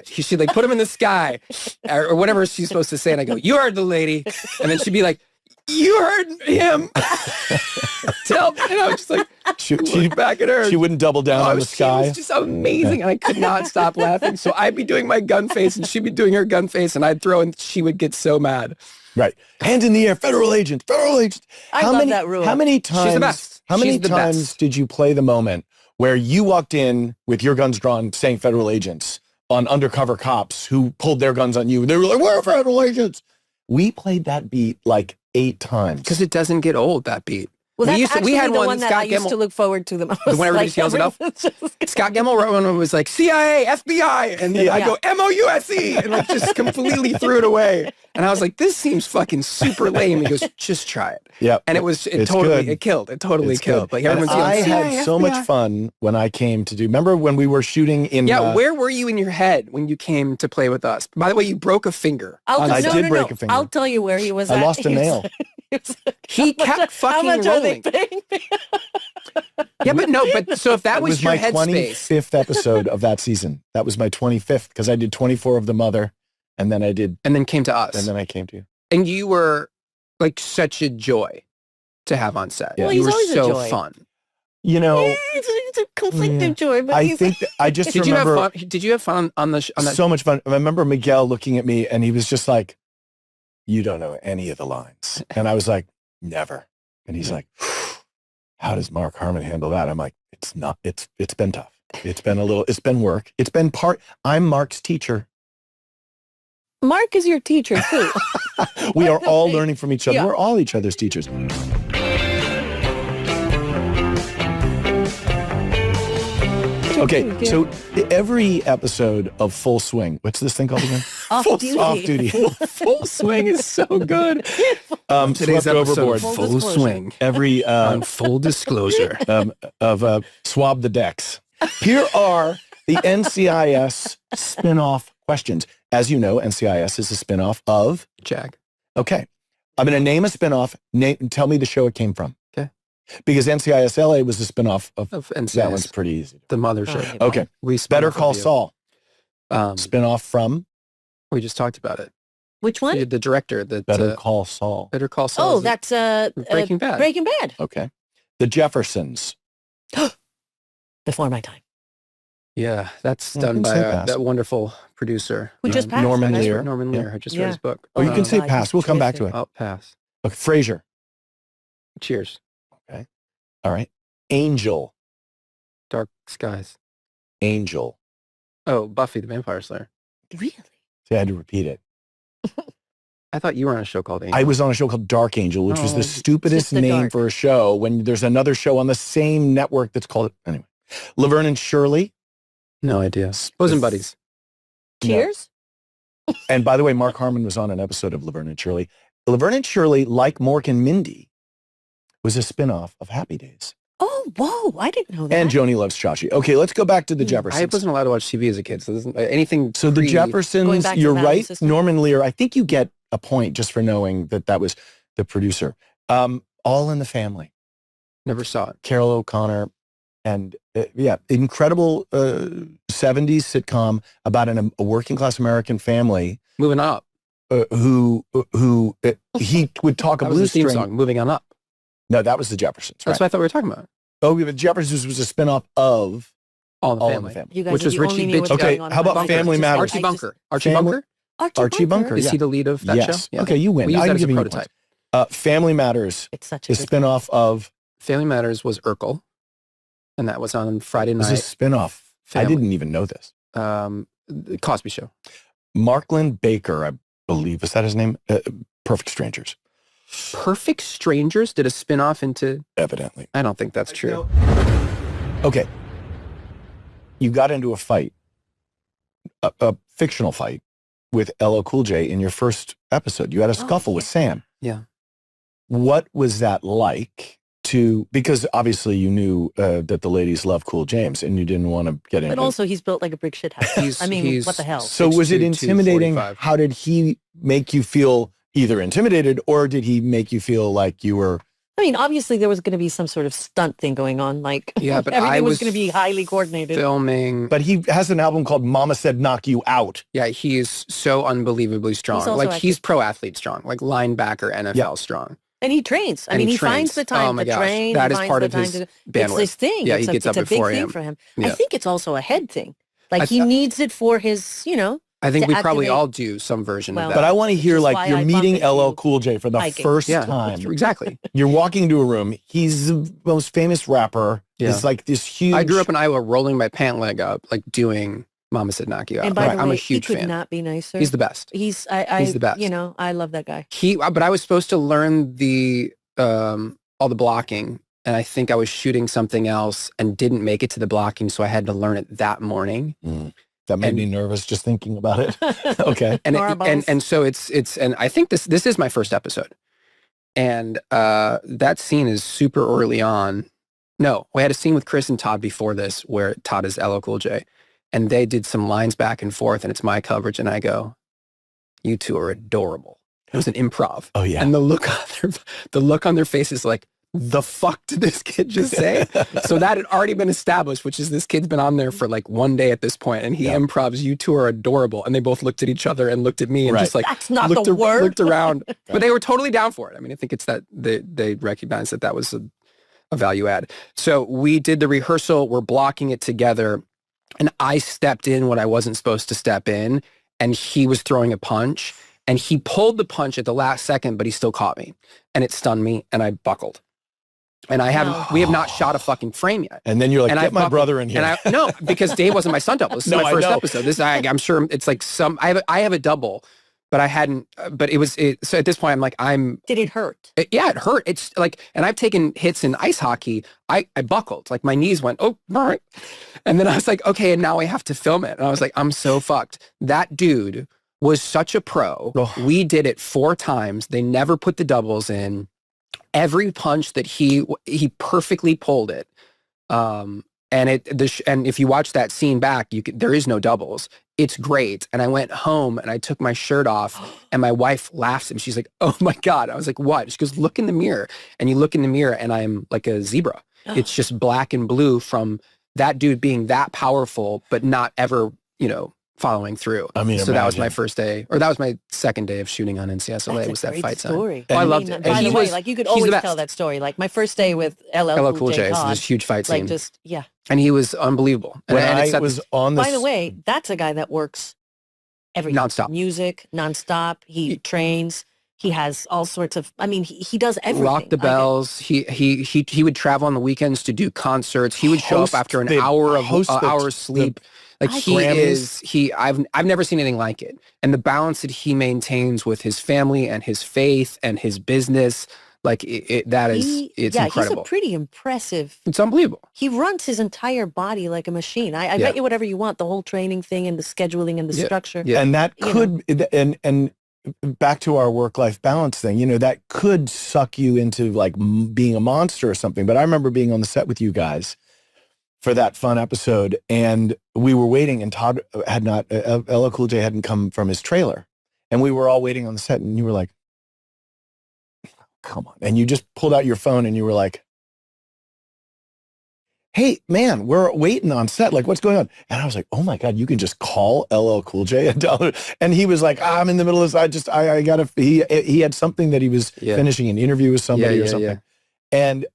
she'd like put him in the sky or whatever she's supposed to say. And I go, you heard the lady. And then she'd be like, you heard him. Tell me. And I was just like, she look back at her. She wouldn't double down on the She sky. was just amazing. And I could not stop laughing. So I'd be doing my gun face and she'd be doing her gun face and I'd throw and she would get so mad. Right. Hands in the air. Federal agent. Federal agent. I love that rule. How many times? She's the best. How many She's the times best. did you play the moment where you walked in with your guns drawn, saying federal agents on undercover cops who pulled their guns on you? And they were like, "We're federal agents." We played that beat like 8 times. Because it doesn't get old, that beat. Well, We that's used to- we actually had the one, one that Scott I used Gemmell- to look forward to the most. The one everybody yells it up? Scott Gemmell wrote one that was like CIA, FBI, and then I go MOUSE, and like just completely threw it away. And I was like, this seems fucking super lame. He goes, just try it. Yeah. And it It's totally good. it killed. It totally It's killed. good. Like And everyone's I yelling, had CIA, so much FBI. fun when I came to do. Remember when we were shooting in? Yeah, where were you in your head when you came to play with us? By the way, you broke a finger. I did break a finger. I'll tell you where he was I at. lost a nail. He kept fucking How much are they rolling. paying me? Yeah, but so if that It was, was your my headspace, 25th episode of that season. That was my 25th because I did 24 of the mother, and then I did, and then came to us, and then I came to you. and you were like such a joy to have on set. Well, You he's were always a so joy. fun. You know, It's a conflictive joy, but I he's- think that I just Did you remember have fun? Did you have fun on that? so much fun. I remember Miguel looking at me, and he was just like, "You don't know any of the lines," and I was like, "Never." And he's like, "How does Mark Harmon handle that?" I'm like, "It's not. It's been tough. It's been work. It's been part. I'm Mark's teacher. Mark is your teacher too. We are all learning from each other. Yeah. We're all each other's teachers." Okay, so every episode of Full Swing, what's this thing called again? Off duty. Off duty. Full swing is so good. Today's Swept episode, overboard. Full full disclosure. swing Every on full disclosure. of Swab the Decks. Here are the NCIS spin-off questions. As you know, NCIS is a spin-off of, Jag. okay, I'm going to name a spin-off. Tell me the show it came from. Okay. Because NCIS LA was a spin-off of, Of that one's NCIS, pretty easy. the mothership. Okay, We spun Better off Call of you. Saul, spin-off from We just talked about it. Which one? The director. That Better Call Saul. Better Call Saul. Oh, is that's Breaking Bad. Breaking Bad. Okay. The Jeffersons. Before my time. Yeah, that's You done can by say pass. that wonderful producer. Who just passed. Norman right? Lear. Norman Yeah. Lear. I just Yeah. read his book. Oh, you can say God, pass. We'll come back to it. I'll pass. Okay, Frasier. Cheers. All right. Angel. Dark Skies. Angel. Oh, Buffy the Vampire Slayer. Really? See, I had to repeat it. I thought you were on a show called Angel. I was on a show called Dark Angel, which was Oh, the stupidest just the name dark. for a show when there's another show on the same network that's called, anyway. Laverne and Shirley. No idea. Bosom Buddies. No. Cheers? And by the way, Mark Harmon was on an episode of Laverne and Shirley. Laverne and Shirley, like Mork and Mindy, was a spinoff of Happy Days. Oh, whoa! I didn't know that. And Joni loves Chachi. Okay, let's go back to the I Jeffersons. wasn't allowed to watch TV as a kid, so this isn't, anything. So the Going Jeffersons, back to you're the value right. system? Norman Lear, I think you get a point just for knowing that was the producer. All in the Family. Never saw it. Carol O'Connor, and incredible 70s sitcom about a working class American family Moving on up. who he would talk a That was blues the theme string. song. Moving on up. No, that was the Jeffersons. That's Right? what I thought we were talking about. Oh, but Jeffersons was a spinoff of All in the All in Family. the Family. You guys Which are was the Richie only me what's Bitch. Okay, going on how in my about life. Family Just- Matters? Archie Bunker. Archie Family- Bunker? Archie Bunker. Is Yeah. he the lead of that Yes. show? Okay, you win. We use I'm that as a giving you prototype. points. Family Matters It's such a is good spinoff of Family Matters was Urkel, and that was on Friday was a night. spinoff. I Family. didn't even know this. The Cosby Show. Markland Baker, I believe, is that his name? Perfect Strangers, Perfect Strangers did a spin-off into... evidently. I don't think that's true. Okay. You got into a fight, a fictional fight with LL Cool J in your first episode. You had a scuffle with Sam. Yeah. What was that like because obviously you knew that the ladies love Cool James and you didn't want to get into But also, he's built like a brick shit house. I mean, what the hell? So was it 6'2", intimidating? 245. How did he make you feel either intimidated or did he make you feel like you were... I mean, obviously, there was going to be some sort of stunt thing going on. Like, Yeah, but everything I was was going to be highly coordinated. Filming. But he has an album called Mama Said Knock You Out. Yeah, he is so unbelievably strong. also Like, he's active. pro athlete strong, like linebacker NFL strong. And he trains. I And mean, he he finds trains. the time Oh my to gosh. train. That he is finds part the of time his to, bandwidth. It's this thing. Yeah, it's he gets up it's a at big 4 thing a.m. for him. Yeah. I think it's also a head thing. Like, I he needs it for his, I think to we probably activate- all do some version Well, of But that. I want to hear is like why you're I meeting bump LL into Cool J for the hiking. first Yeah, time. exactly. You're walking into a room. He's the most famous rapper. Yeah. It's like this huge... I grew up in Iowa rolling my pant leg up, like doing Mama Said Knock You Out. and by the I'm way, a he huge could fan. not be nicer. He's the best. He's the best. You know, I love that guy. But I was supposed to learn all the blocking, and I think I was shooting something else and didn't make it to the blocking, so I had to learn it that morning. That made and- me nervous just thinking about it. Okay. And so it's and I think this is my first episode, and that scene is super early on. No, we had a scene with Chris and Todd before this where Todd is LL Cool J, and they did some lines back and forth, and it's my coverage, and I go, "You two are adorable." It was an improv. Oh, yeah. And the look on their face is like, the fuck did this kid just say? So that had already been established, which is this kid's been on there for like one day at this point, and he improvs, "You two are adorable." And they both looked at each other and looked at me and Right. just like, That's not looked, the word. looked around. But they were totally down for it. I mean, I think it's that they recognized that was a value add. So we did the rehearsal, we're blocking it together, and I stepped in when I wasn't supposed to step in, and he was throwing a punch, and he pulled the punch at the last second, but he still caught me, and it stunned me, and I buckled. And we have not shot a fucking frame yet. And then you're like, And get I my buckled. brother in here. And no, because Dave wasn't my stunt double. This is No, my I first know. episode. I'm sure it's like I have a double, but I hadn't, but so at this point I'm like, Did it hurt? yeah, it hurt. It's like, and I've taken hits in ice hockey. I buckled, like my knees went, oh, all right. And then I was like, okay, and now I have to film it. And I was like, I'm so fucked. That dude was such a pro. Oh. We did it 4 times. They never put the doubles in. Every punch that he perfectly pulled it. And if you watch that scene back, there is no doubles. It's great. And I went home and I took my shirt off and my wife laughs and she's like, "Oh my God." I was like, "What?" She goes, "Look in the mirror." And you look in the mirror and I'm like a zebra. It's just black and blue from that dude being that powerful, but not ever, following through. I mean, so that was imagine. my first day, or that was my second day of shooting on NCIS LA. That's a Was that great fight story. scene. Oh, I loved it. By And the he way, was, like you could he's the always best. tell that story. Like my first day with LL Cool J is Todd, this huge fight scene. like just yeah. And he was unbelievable. when and I was on this... By the way, that's a guy that works everything. Nonstop. Music, nonstop. He trains. He has all sorts of, I mean, he does everything. Rock the bells. He would travel on the weekends to do concerts. He would show Host up after an the- hour of host the- hours sleep. Like Grammys. I've never seen anything like it. And the balance that he maintains with his family and his faith and his business, like it's incredible. He's a pretty impressive. It's unbelievable. He runs his entire body like a machine. I bet you whatever you want, the whole training thing and the scheduling and the structure. Yeah. And that You could, and back to our work-life balance thing, that could suck you into like being a monster or something. But I remember being on the set with you guys for that fun episode, and we were waiting, and Todd had not, LL Cool J hadn't come from his trailer, and we were all waiting on the set, and you were like, come on. And you just pulled out your phone and you were like, hey, man, we're waiting on set. Like, what's going on? And I was like, oh my God, you can just call LL Cool J and tell him. And he was like, I'm in the middle of this. I gotta, he had something that he was finishing an interview with somebody or something. Yeah. And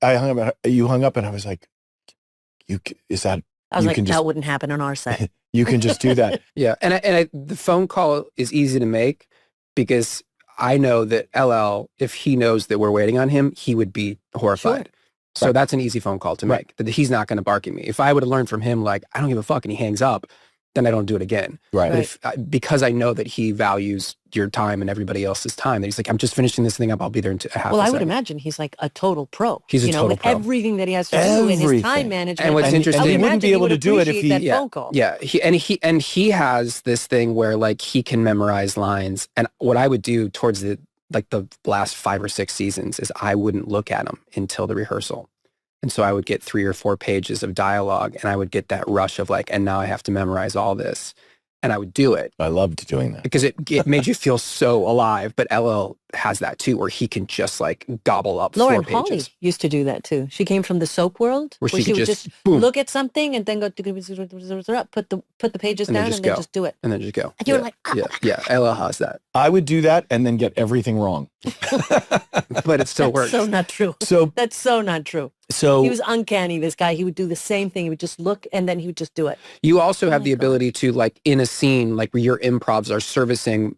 you hung up and I was like, I was like, that wouldn't happen on our set. You can just do that. Yeah. And the phone call is easy to make because I know that LL, if he knows that we're waiting on him, he would be horrified. Sure. So that's an easy phone call to make. That he's not going to bark at me. If I would have learned from him, like, I don't give a fuck, and he hangs up, then I don't do it again. Right. But because I know that he values your time and everybody else's time, that he's like, I'm just finishing this thing up. I'll be there in a half a second. Well, I would imagine he's like a total pro. He's a total with pro. everything that he has to do in his time management. And what's interesting, and he wouldn't be able to do it if he phone call. Yeah, he has this thing where like he can memorize lines. And what I would do towards the last 5 or 6 seasons is I wouldn't look at them until the rehearsal. And so I would get 3 or 4 pages of dialogue and I would get that rush of like, and now I have to memorize all this. And I would do it. I loved doing that. Because it made you feel so alive. But LL has that too, where he can just like gobble up 4 pages. Holly used to do that too. She came from the soap world. Where she would just look at something and then go, put the pages down and then just do it. And then just go. And you were like, yeah, LL has that. I would do that and then get everything wrong. But it still works. That's so not true. That's so not true. So he was uncanny, this guy. He would do the same thing. He would just look and then he would just do it. You also have the ability to, like, in a scene, like where your improvs are servicing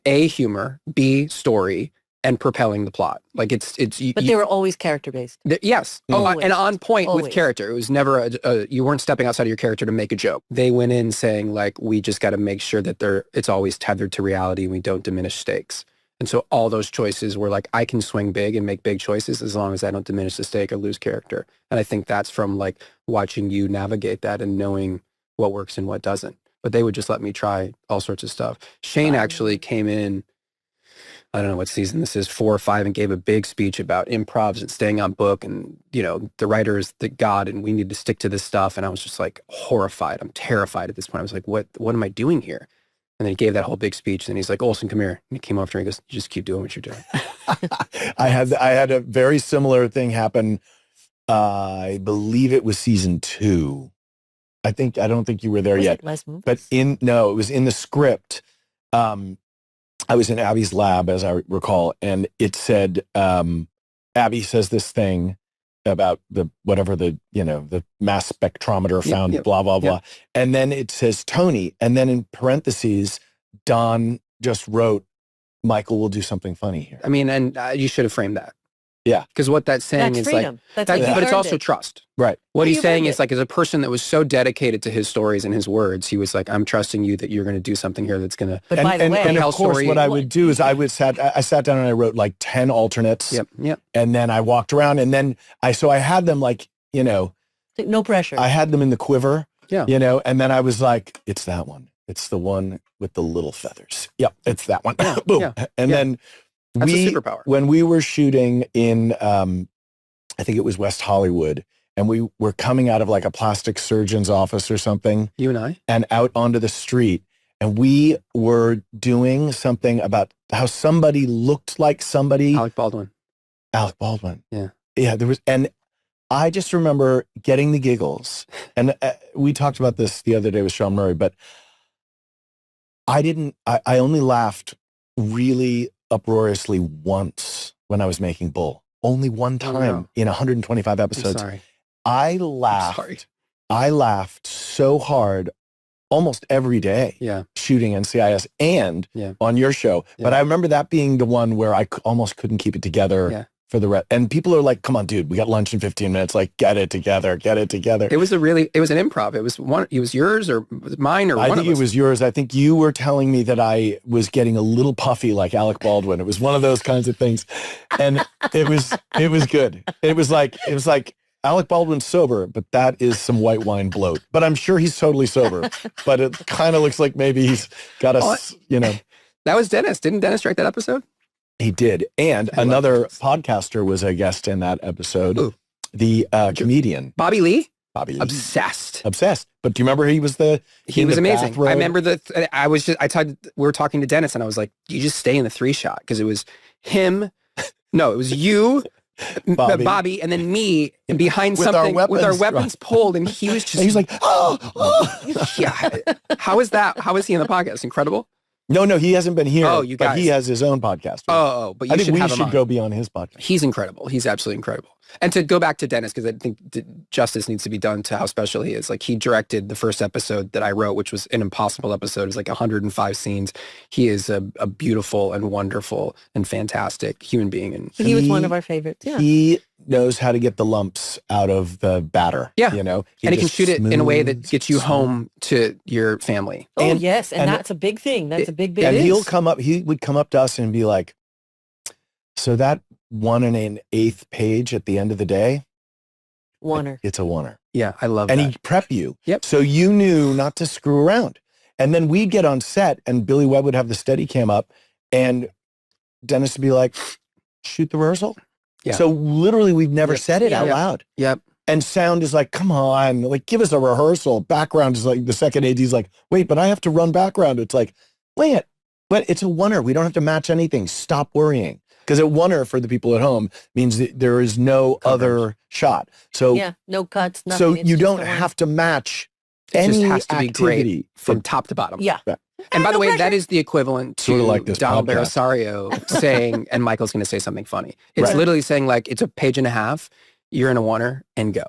A, humor, B, story, and propelling the plot. Like But they were always character based. Yes. Always. And on point Always. with character. It was never you weren't stepping outside of your character to make a joke. They went in saying like, we just got to make sure that it's always tethered to reality and we don't diminish stakes. And so all those choices were like, I can swing big and make big choices as long as I don't diminish the stake or lose character. And I think that's from like watching you navigate that and knowing what works and what doesn't. But they would just let me try all sorts of stuff. Shane actually came in, I don't know what season this is, 4 or 5, and gave a big speech about improvs and staying on book. And, the writer is the god and we need to stick to this stuff. And I was just like horrified. I'm terrified at this point. I was like, what am I doing here? And then he gave that whole big speech and he's like, Olsen, come here. And he came over to me and goes, you just keep doing what you're doing. I had a very similar thing happen. I believe it was season 2. I don't think you were there yet. But it was in the script. I was in Abby's lab, as I recall, and it said, Abby says this thing about the mass spectrometer found, blah, blah, blah. And then it says Tony. And then in parentheses, Don just wrote, Michael will do something funny here. I mean, and you should have framed that. Yeah. Because what that's saying that's is freedom. But it's also trust. Right. What he's saying is like, as a person that was so dedicated to his stories and his words, he was like, I'm trusting you that you're going to do something here that's going to. But by the way, and of course, what I would do is I sat down and I wrote like 10 alternates. Yep. And then I walked around and then I had them like, no pressure. I had them in the quiver. Yeah. And then I was like, it's that one. It's the one with the little feathers. Yep. It's that one. Yeah. Boom. Yeah. And then that's a superpower. When we were shooting in, I think it was West Hollywood, and we were coming out of like a plastic surgeon's office or something. You and I? And out onto the street. And we were doing something about how somebody looked like somebody. Alec Baldwin. Yeah. Yeah. And I just remember getting the giggles. And we talked about this the other day with Sean Murray, but I only laughed really uproariously once when I was making Bull. Only one time in 125 episodes. I'm sorry. I laughed so hard almost every day shooting NCIS and on your show. Yeah. But I remember that being the one where I almost couldn't keep it together for the rest. And people are like, come on, dude, we got lunch in 15 minutes. Like, get it together. It was an improv. It was yours or mine or one of us. I think it was yours. I think you were telling me that I was getting a little puffy like Alec Baldwin. It was one of those kinds of things. And it was good. It was like Alec Baldwin's sober, but that is some white wine bloat. But I'm sure he's totally sober. But it kind of looks like maybe he's got That was Dennis. Didn't Dennis direct that episode? He did. And I love another Dennis. podcaster was a guest in that episode. Ooh. The comedian. Bobby Lee? Bobby Lee. Obsessed. But do you remember he was He was amazing. bathrobe? I remember we were talking to Dennis and I was like, you just stay in the 3 shot. Because it was him. No, it was you, Bobby, and then me behind With something our with our weapons weapons pulled. And he was just, And he's like, oh. yeah. How is that? How is he in the podcast? Incredible. No, he hasn't been here. Oh, you But he guys. has his own podcast. Oh, but you I think should we have him should on. go be on his podcast. He's incredible. He's absolutely incredible. And to go back to Dennis, because I think justice needs to be done to how special he is. Like he directed the first episode that I wrote, which was an impossible episode. It was like 105 scenes. He is a beautiful and wonderful and fantastic human being. And He was one of our favorites. Yeah. He knows how to get the lumps out of the batter. Yeah. You know? and he can just shoot it in a way that smooths- gets you home to your family. Oh, And- yes. And and- that's a big thing. That's a big And thing. he would come up to us and be like, so that 1 1/8 page at the end of the day, Oneer. it's a oneer. Yeah, I love And that. he'd prep you. Yep. So you knew not to screw around. And then we'd get on set and Billy Webb would have the Steadicam up and Dennis would be like, shoot the rehearsal. Yeah. So literally we've never Yep. said it out Yeah. loud. Yep. And sound is like, come on, like give us a rehearsal. Background is like the second AD's like, wait, but I have to run background. It's like, wait, but it's a oneer. We don't have to match anything. Stop worrying. Because a oneer for the people at home means that there is no other shot. So, Yeah. No cuts. Nothing. so It's you just don't a one. have to match It any just has to be activity great from top to bottom. Yeah. And by no the way, pressure. that is the equivalent to Sort of like this Donald podcast. Belisario saying, and Michael's going to say something funny. It's Right. literally saying like, it's a page and a half, you're in a oneer and go.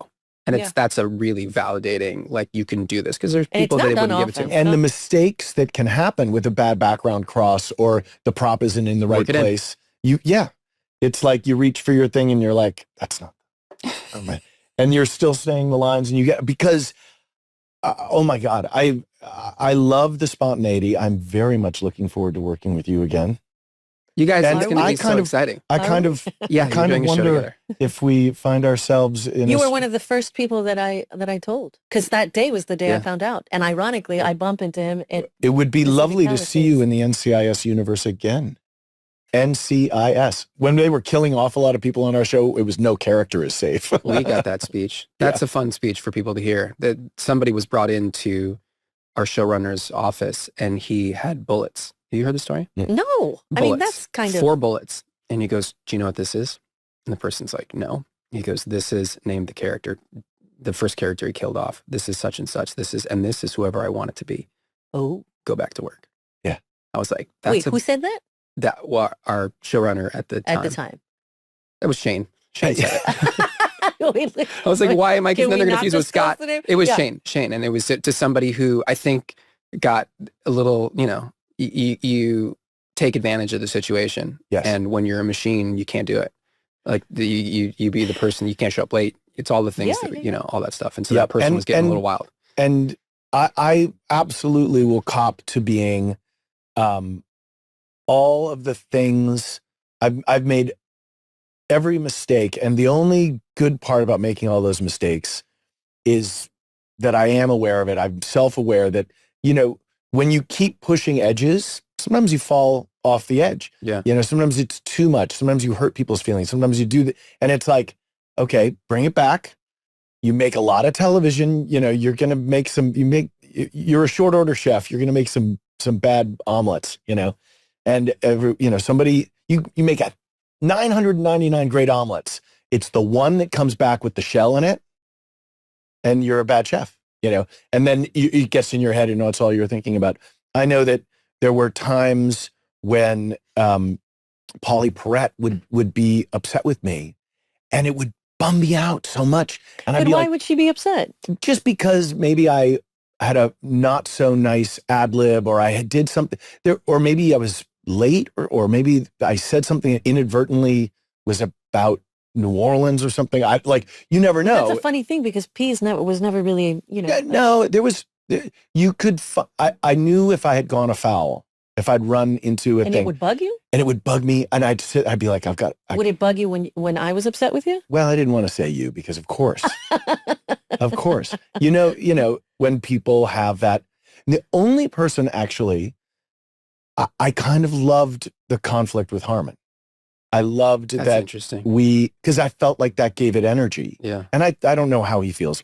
And Yeah. that's a really validating, like you can do this because there's And it's people not that it done wouldn't give it often. to. And No. the mistakes that can happen with a bad background cross or the prop isn't in the right Work it in. place. It's like you reach for your thing and you're like, that's not, oh my. And you're still saying the lines and you get, because, oh my God, I love the spontaneity. I'm very much looking forward to working with you again. You guys, And it's going to I be kind so of- exciting. I kind of Yeah, you're kind of doing a show wonder together. if we find ourselves in You a were one of the first people that I told, because that day was the day I Yeah. found out. And ironically, I bump into him. It would be Pacific lovely to see you Palisades. in the NCIS universe again. NCIS. When they were killing off a lot of people on our show, it was no character is safe. We got that speech. That's a fun speech for people to hear. That somebody was brought into our showrunner's office and he had bullets. Have you heard the story? No, I mean, Bullets. that's kind of 4 bullets. And he goes, do you know what this is? And the person's like, no. He goes, this is, name the character, the first character he killed off. This is such and such. This is whoever I want it to be. oh. Go back to work. Yeah. I was like, Wait, that's who said that our showrunner at the time. at the time? That was Shane. Shane said it. I was like, why am I? Can Because then we they're not confused with discuss Scott. the name? It was Yeah. Shane. And it was to somebody who I think got a little, you take advantage of the situation. Yes. And when you're a machine, you can't do it. Like you be the person, you can't show up late. It's all the things Yeah, that, yeah. all that stuff. And so Yep. that person And- was getting and- a little wild. And I absolutely will cop to being all of the things I've made every mistake. And the only good part about making all those mistakes is that I am aware of it. I'm self-aware that, when you keep pushing edges, sometimes you fall off the edge. Yeah. Sometimes it's too much. Sometimes you hurt people's feelings. Sometimes you do and it's like, okay, bring it back. You make a lot of television, you're going to make you're a short order chef. You're going to make some bad omelets, and somebody, you make 999 great omelets. It's the one that comes back with the shell in it. And you're a bad chef, and then it gets in your head, it's all you're thinking about. I know that there were times when Polly Perrette would be upset with me and it would bum me out so much. And I'd But be why like, would she be upset? just because maybe I had a not so nice ad lib or I did something there, or maybe I was late or maybe I said something that inadvertently was about New Orleans or something. You never know. That's a funny thing because peas was never really, Yeah, no, you could, I knew if I had gone afoul, if I'd run into a and thing. it would bug you? And it would bug me. And I'd be like, Would it bug you when I was upset with you? well, I didn't want to say you because of course, of course, when people have that, the only person actually I kind of loved the conflict with Harmon. I loved That's that interesting. because I felt like that gave it energy. Yeah. And I don't know how he feels.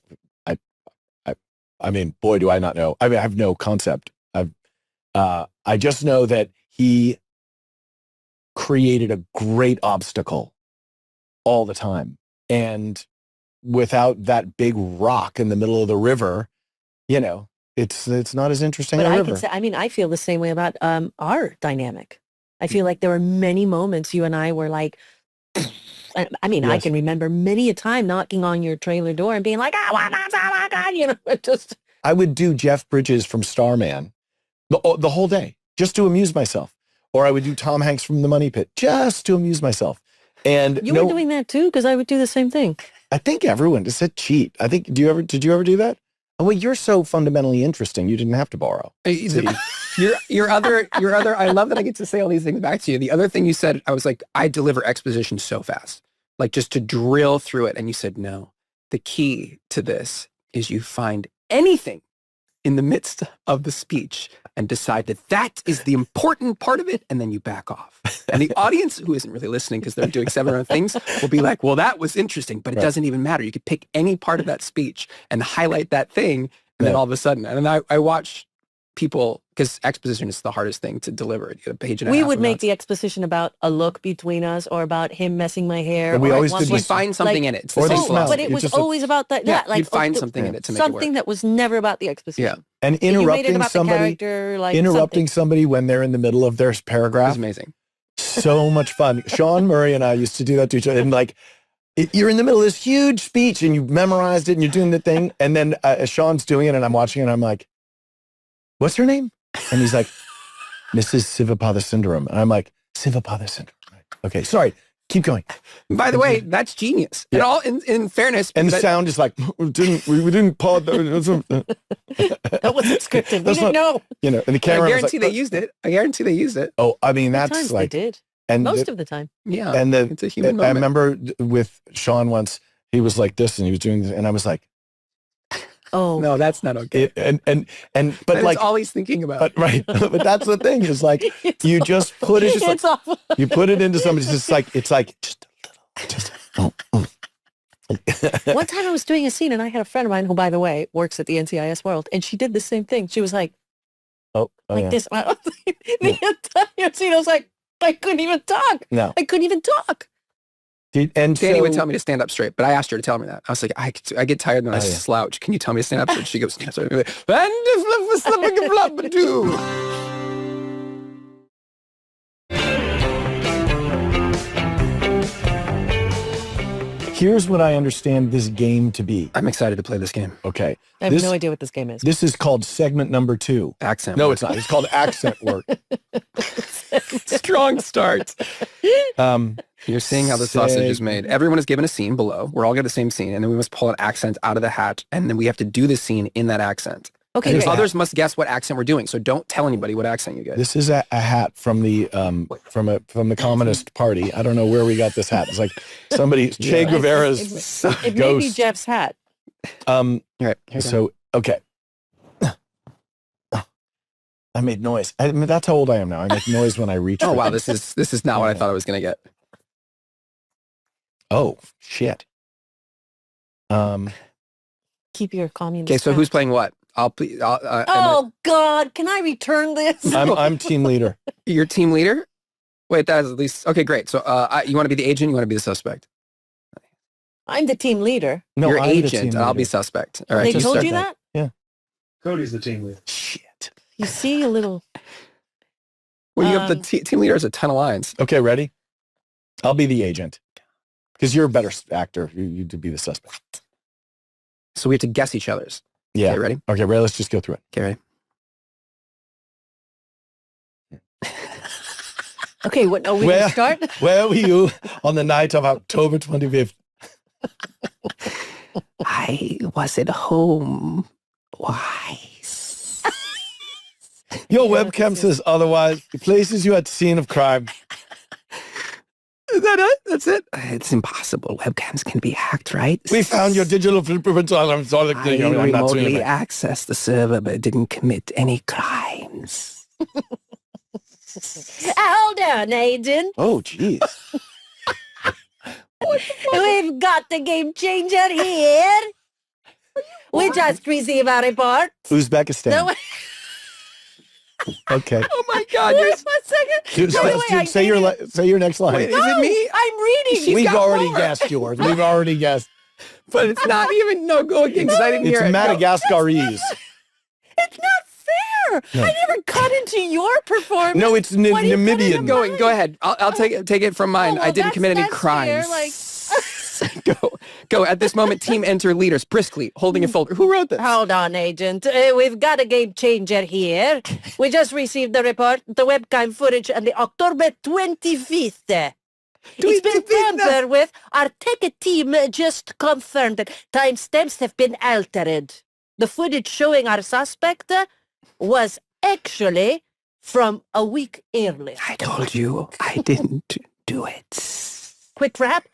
I mean, boy, do I not know. I mean, I have no concept. I just know that he created a great obstacle all the time. And without that big rock in the middle of the river, it's not as interesting But a I river. could say, I mean, I feel the same way about our dynamic. I feel like there were many moments you and I were like, I mean, I Yes. can remember many a time knocking on your trailer door and being like, oh my God, just. I would do Jeff Bridges from Starman the whole day just to amuse myself. Or I would do Tom Hanks from The Money Pit just to amuse myself. And You were doing that too, because I would do the same thing. I think everyone just said cheat. I think, did you ever do that? Oh, well, you're so fundamentally interesting. You didn't have to borrow. See? Your other, I love that I get to say all these things back to you. The other thing you said, I was like, I deliver exposition so fast, like just to drill through it. And you said, no, the key to this is you find anything in the midst of the speech and decide that is the important part of it. And then you back off. And the audience who isn't really listening because they're doing 7 other things will be like, well, that was interesting, but it doesn't even matter. You could pick any part of that speech and highlight that thing. And then all of a sudden, and then I watch people, because exposition is the hardest thing to deliver. You get a page and a half. We would make the exposition about a look between us or about him messing my hair. But we or always at did one You point, find something like, in it. It's or the the same smell. philosophy. but it It's was just always about that. Yeah, Like you'd find the- something in it to make it something work. that was never about the exposition. Yeah. And You made it interrupting about somebody, the character, like interrupting something. somebody when they're in the middle of their It was paragraph. amazing. So much fun. Sean Murray and I used to do that to each other. And like, you're in the middle of this huge speech and you memorized it and you're doing the thing. And then Sean's doing it and I'm watching it and I'm like, what's her name? And he's like, Mrs. Sivapada Syndrome. And I'm like, Sivapada Syndrome. Right. Okay, sorry. Keep going. By the way, that's genius. Yeah. And all in fairness, And the that- sound is like, we didn't pod that. That wasn't scripted. We That's didn't know. And the I camera was guarantee like, they used it. I guarantee they used it. oh, I mean, that's Sometimes like, they did. and Most the, of the time. Yeah. and the, It's a human I moment. remember with Sean once, he was like this and he was doing this and I was like, Oh, No, that's not okay. but But like, it's all he's thinking about. but right. But that's the thing is like, It's you just put it, it's awful. you put it into somebody's, it's like just a little, One time I was doing a scene and I had a friend of mine who, by the way, works at the NCIS World, and she did the same thing. She was like oh yeah. this. The entire scene, I was like, I couldn't even talk. No. I couldn't even talk. And Danny so, would tell me to stand up straight, but I asked her to tell me that. I was like, I get tired when I Oh, yeah. slouch. Can you tell me to stand up straight? She goes, stand up straight. And flip-a-slip-a-flop-a-doo. here's what I understand this game to be. I'm excited to play this game. Okay. I have This- no idea what this game is. This is called segment number 2. Accent. No, work. it's not. It's called accent work. Strong start. Um, You're seeing how the sausage is made. Everyone is given a scene below. We're all given the same scene, and then we must pull an accent out of the hat, and then we have to do the scene in that accent. Okay, And great. others must guess what accent we're doing. So don't tell anybody what accent you get. this is a hat from the from the Communist Party. I don't know where we got this hat. It's like somebody Che Guevara's It may be ghost. Jeff's hat. All right. Here you go. So okay. I made noise. I mean, that's how old I am now. I make noise when I reach. Oh for wow, things. this is not what I thought I was gonna get. Oh shit. Keep your communist. Okay, so hat. who's playing what? Oh God! Can I return this? I'm team leader. Your team leader? Wait, that is at least okay. Great. So you want to be the agent? You want to be the suspect? I'm the team leader. No, You're I'm the agent. team and I'll leader. be suspect. All right. They just told start you that. that? Cody's the team leader. Shit. You see a little. Well, you have the team leader has a ton of lines. Okay, ready? I'll be the agent because you're a better actor. You to be the suspect. So we have to guess each other's. Yeah. Okay, ready? Okay, ready. Let's just go through it. Okay, ready? Okay, what? Oh, we Where- can start. Where were you on the night of October 25th? I was at home. Why? Your Yeah, webcam that's it. says otherwise. The places you at scene of crime. Is that it? That's it? It's impossible. Webcams can be hacked, right? We found your digital fingerprints on. I'm sorry. I I'm not doing remotely it. accessed the server, but didn't commit any crimes. Hold on, agent. Oh, geez. We've got the game changer here. We just received a report. Uzbekistan. No, Okay. Oh my God. wait 1 second. Dude, By the way, I say did your it. say your next line. Wait, is it me? I'm reading. We've got already more. guessed yours. We've already guessed. But it's not even, no, go again because I didn't It's hear it. Go. Madagascarese. It's not fair. No. I never cut into your performance. No, it's What do you cut Namibian. into Go ahead. I'll take it from mine. well, I didn't commit any that's crimes. fair, like- Go. At this moment, team enter leaders briskly holding a folder. Who wrote this? Hold on, agent. We've got a game changer here. We just received the report, the webcam footage on the October 25th. It's been tampered with. Our tech team just confirmed that timestamps have been altered. The footage showing our suspect was actually from a week earlier. I told you I didn't do it. Quick wrap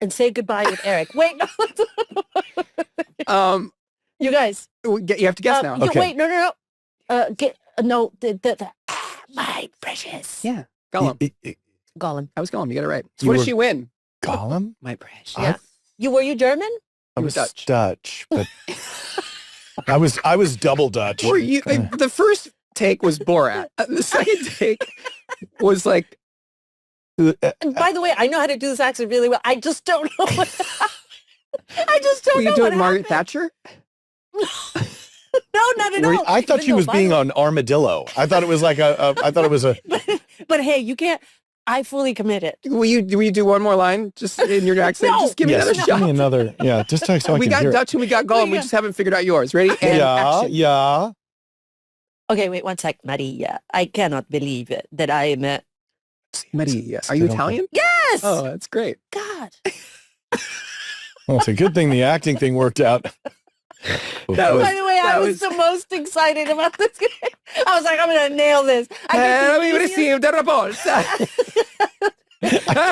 and say goodbye with Eric. Wait, no. You guys. You have to guess now. Okay. Wait, no. My precious. Yeah. Gollum. Gollum. I was Gollum. You got it right. So You what were- does she win? Gollum? My precious. Yeah. Were you German? I You were was Dutch. Dutch, but I was double Dutch. Were you? The first take was Borat. The second take was like, And by the way, I know how to do this accent really well. I just don't know what I just don't were know you doing what Margaret happened. Thatcher? No, not at all. I thought But she no, was by being the- on Armadillo. I thought it was like I thought it was a. But hey, you can't. I fully committed. Will you do one more line just in your accent? No. Just give me Yes, another give shot. me another. Yeah, just so I We can got hear it. Dutch and we got Gollum. We got- just haven't figured out yours. Ready? And Yeah, action. yeah. Okay, wait 1 sec, Maria. I cannot believe it that I am. Maria, are you Don't- Italian? Yes. Oh, that's great. God. Well, it's a good thing the acting thing worked out. That was- By the way, I that was was- the most excited about this game. I was like, I'm gonna nail this. We received a report. Our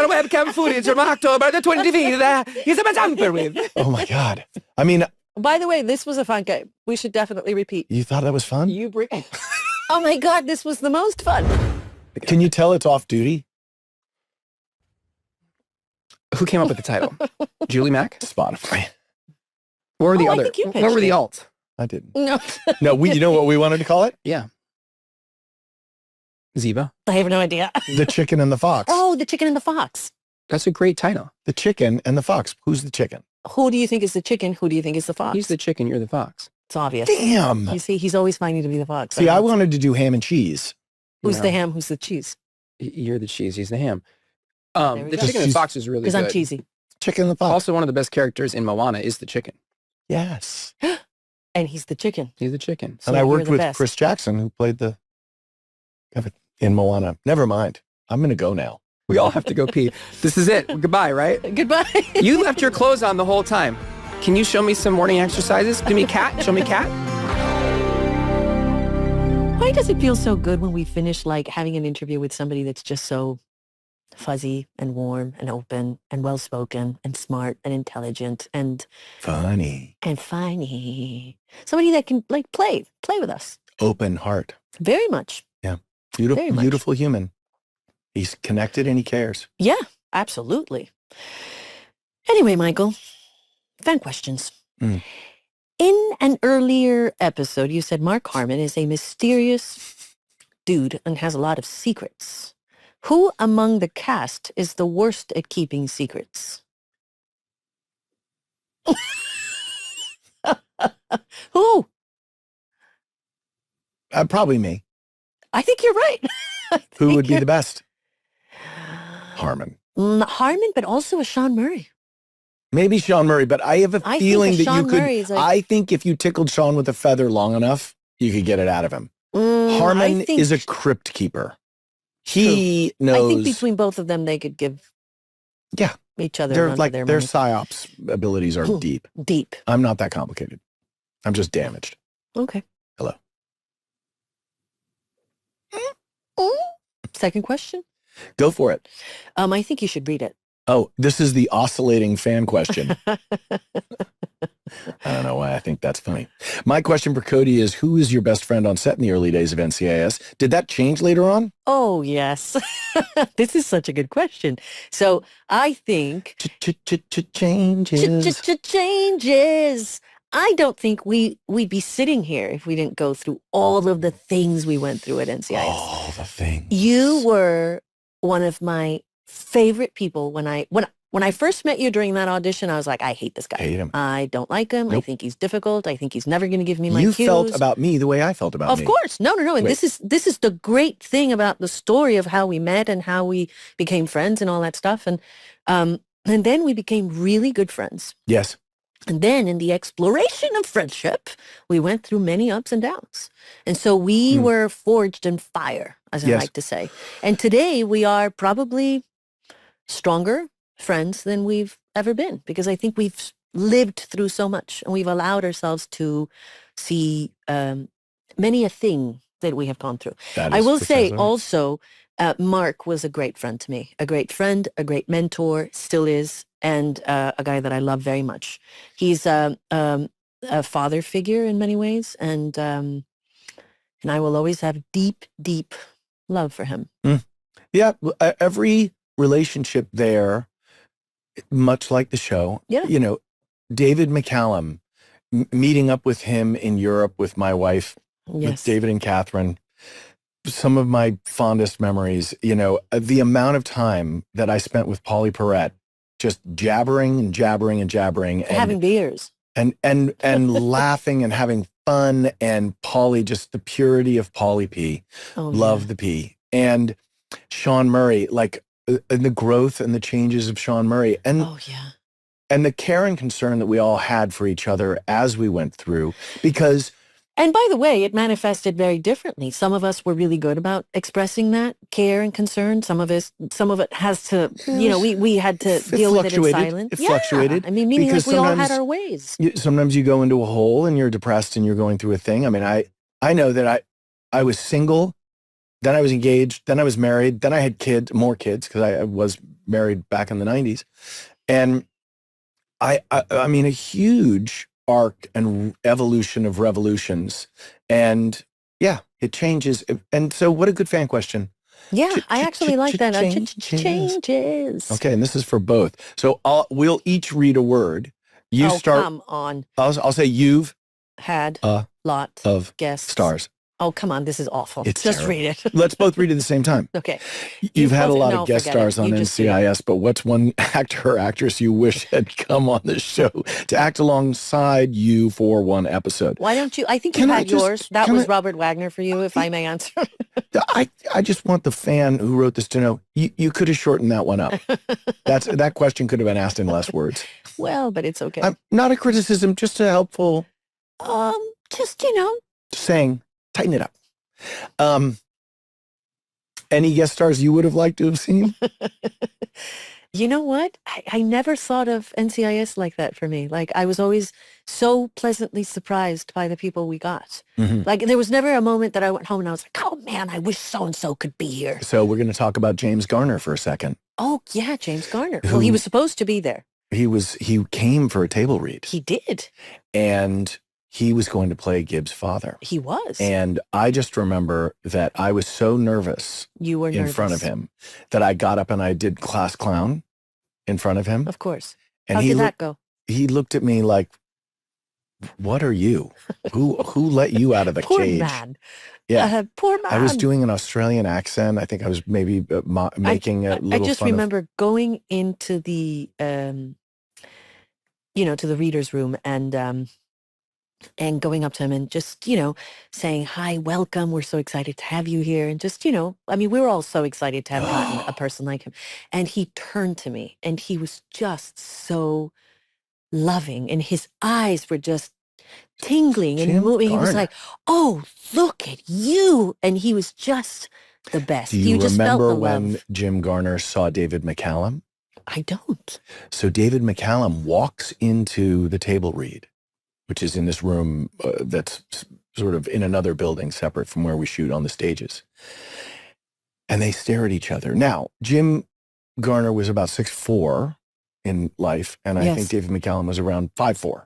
webcam footage from October the 25th. He's a tamper with. Oh my God! I mean, By the way, this was a fun game. We should definitely repeat. you thought that was fun? You bring. Oh my God, this was the most fun. Can you tell it's off duty? Who came up with the title? Julie Mack? Spotify. What were the Oh, I other? think you What pitched were the it. alt? I didn't. No, No, you know what we wanted to call it? Yeah. Ziva. I have no idea. The Chicken and the Fox. Oh, the chicken and the fox. That's a great title. The Chicken and the Fox. Who's the chicken? Who do you think is the chicken? Who do you think is the fox? He's the chicken. You're the fox. It's obvious. Damn. You see, he's always finding to be the fox. See, I wanted to do ham and cheese. Who's No. the ham? Who's the cheese? You're the cheese. He's the ham. There we The go. chicken and the fox is really Because good. I'm cheesy. Chicken and the Fox. Also, one of the best characters in Moana is the chicken. Yes. And he's the chicken. He's the chicken. And I you're worked the with best. Chris Jackson, who played the in Moana. Never mind. I'm going to go now. We all have to go pee. This is it. Goodbye, right? Goodbye. You left your clothes on the whole time. Can you show me some morning exercises? Give me cat. Show me cat. Why does it feel so good when we finish like having an interview with somebody that's just so fuzzy and warm and open and well-spoken and smart and intelligent and Funny. funny? Somebody that can like play with us. Open heart. Very much. Beautiful, Very much. beautiful human. He's connected and he cares. Yeah, absolutely. Anyway, Michael, fan questions. Mm. In an earlier episode, you said Mark Harmon is a mysterious dude and has a lot of secrets. Who among the cast is the worst at keeping secrets? Who? Probably me. I think you're right. Who would be the best? Harmon. Harmon, but also a Sean Murray. Maybe Sean Murray, but I have a I think feeling of that Sean you could. Murray is like- I think if you tickled Sean with a feather long enough, you could get it out of him. Harmon I think, is a crypt keeper. He knows. I think between both of them, they could give Yeah. each other they're run like for their their money. psyops abilities are deep. Deep. I'm not that complicated. I'm just damaged. Okay. Hello. Second question. Go for it. I think you should read it. Oh, this is the oscillating fan question. I don't know why I think that's funny. My question for Cody is, who is your best friend on set in the early days of NCIS? Did that change later on? Oh, yes. This is such a good question. So I think Changes. changes. I don't think we'd be sitting here if we didn't go through all of the things we went through at NCIS. All the things. You were one of my favorite people when I first met you during that audition. I was like, I hate this guy. Hate him. I don't like him. I Nope. think he's difficult. I think he's never going to give me my You cues. felt about me the way I felt about me. Of course. No. And Wait. this is the great thing about the story of how we met and how we became friends and all that stuff. And then we became really good friends. Yes. And then in the exploration of friendship, we went through many ups and downs. And so we were forged in fire, as I Yes. like to say. And today we are probably stronger friends than we've ever been, because I think we've lived through so much and we've allowed ourselves to see many a thing that we have gone through. That I is will say precisely right. also, Mark was a great friend to me, a great friend, a great mentor, still is, and a guy that I love very much. He's a father figure in many ways, and I will always have deep, deep love for him. Yeah. Every relationship there, much like the show, Yeah. you know, David McCallum, meeting up with him in Europe with my wife, with Yes. David and Catherine, some of my fondest memories, you know, the amount of time that I spent with Polly Perrette, just jabbering and jabbering and jabbering and Having beers. and laughing and having fun, and Polly, just the purity of Polly P. Oh, Love yeah. the P. And Sean Murray, like and the growth and the changes of Sean Murray, and Oh, yeah. and the care and concern that we all had for each other as we went through, because And by the way, it manifested very differently. Some of us were really good about expressing that care and concern. Some of it has to, you know, we had to It deal with it in fluctuated. silence. It fluctuated, I mean, meaning like because we all had sometimes our ways. sometimes you go into a hole and you're depressed and you're going through a thing. I mean, I know that I was single, then I was engaged, then I was married, then I had more kids, because I was married back in the 90s. And I mean, a huge arc and evolution of revolutions. And yeah, it changes. And so what a good fan question. Yeah, I actually like that. Changes. Changes. Okay, and this is for both. So we'll each read a word. You start. Come on. I'll say you've Had a lot of guests. stars. Oh, come on. This is awful. It's Just terrible. read it. Let's both read at the same time. Okay. You've had a both- lot no, of guest forget it. stars on You just do it. NCIS, but what's one actor or actress you wish had come on the show to act alongside you for one episode? Why don't you? I think you Can I had just- yours. That can was I- Robert Wagner for you, if I may answer. I just want the fan who wrote this to know you could have shortened that one up. That question could have been asked in less words. Well, but it's okay. Not a criticism, just a helpful Just, you know, saying, tighten it up. Any guest stars you would have liked to have seen? you know what? I never thought of NCIS like that for me. Like, I was always so pleasantly surprised by the people we got. Mhm. Like, there was never a moment that I went home and I was like, oh man, I wish so-and-so could be here. So we're going to talk about James Garner for a second. Oh yeah, James Garner. Well, he Who- was supposed to be there. He came for a table read, He did. and he was going to play Gibbs' father. He was. And I just remember that I was so nervous you were in nervous. front of him that I got up and I did class clown in front of him. Of course. And How did that go? he looked at me like, what are you? Who let you out of the Poor cage? man. Yeah. Poor man. I was doing an Australian accent. I think I was maybe making a little I just fun remember going into the, to the reader's room and going up to him and just, saying, hi, welcome. We're so excited to have you here. And just, we were all so excited to have gotten a person like him. And he turned to me and he was just so loving and his eyes were just tingling and Jim moving. He was Garner. like, oh, look at you. And he was just the best. Do you just felt remember the when love. Jim Garner saw David McCallum? I don't. So David McCallum walks into the table read, which is in this room that's sort of in another building separate from where we shoot on the stages. And they stare at each other. Now, Jim Garner was about 6'4" in life, and I Yes. think David McCallum was around 5'4".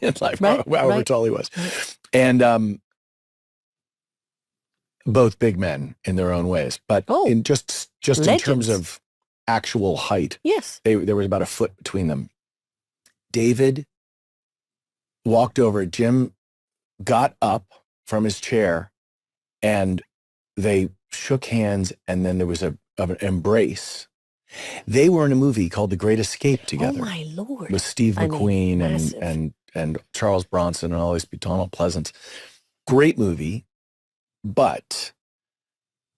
in life, Right, however right. tall he was. And both big men in their own ways, but in just in terms Legends. of actual height, Yes. there was about a foot between them. David walked over. Jim got up from his chair, and they shook hands, and then there was an embrace. They were in a movie called The Great Escape together. Oh my Lord. With Steve McQueen massive. and Charles Bronson and all these Donald Pleasance. Great movie. But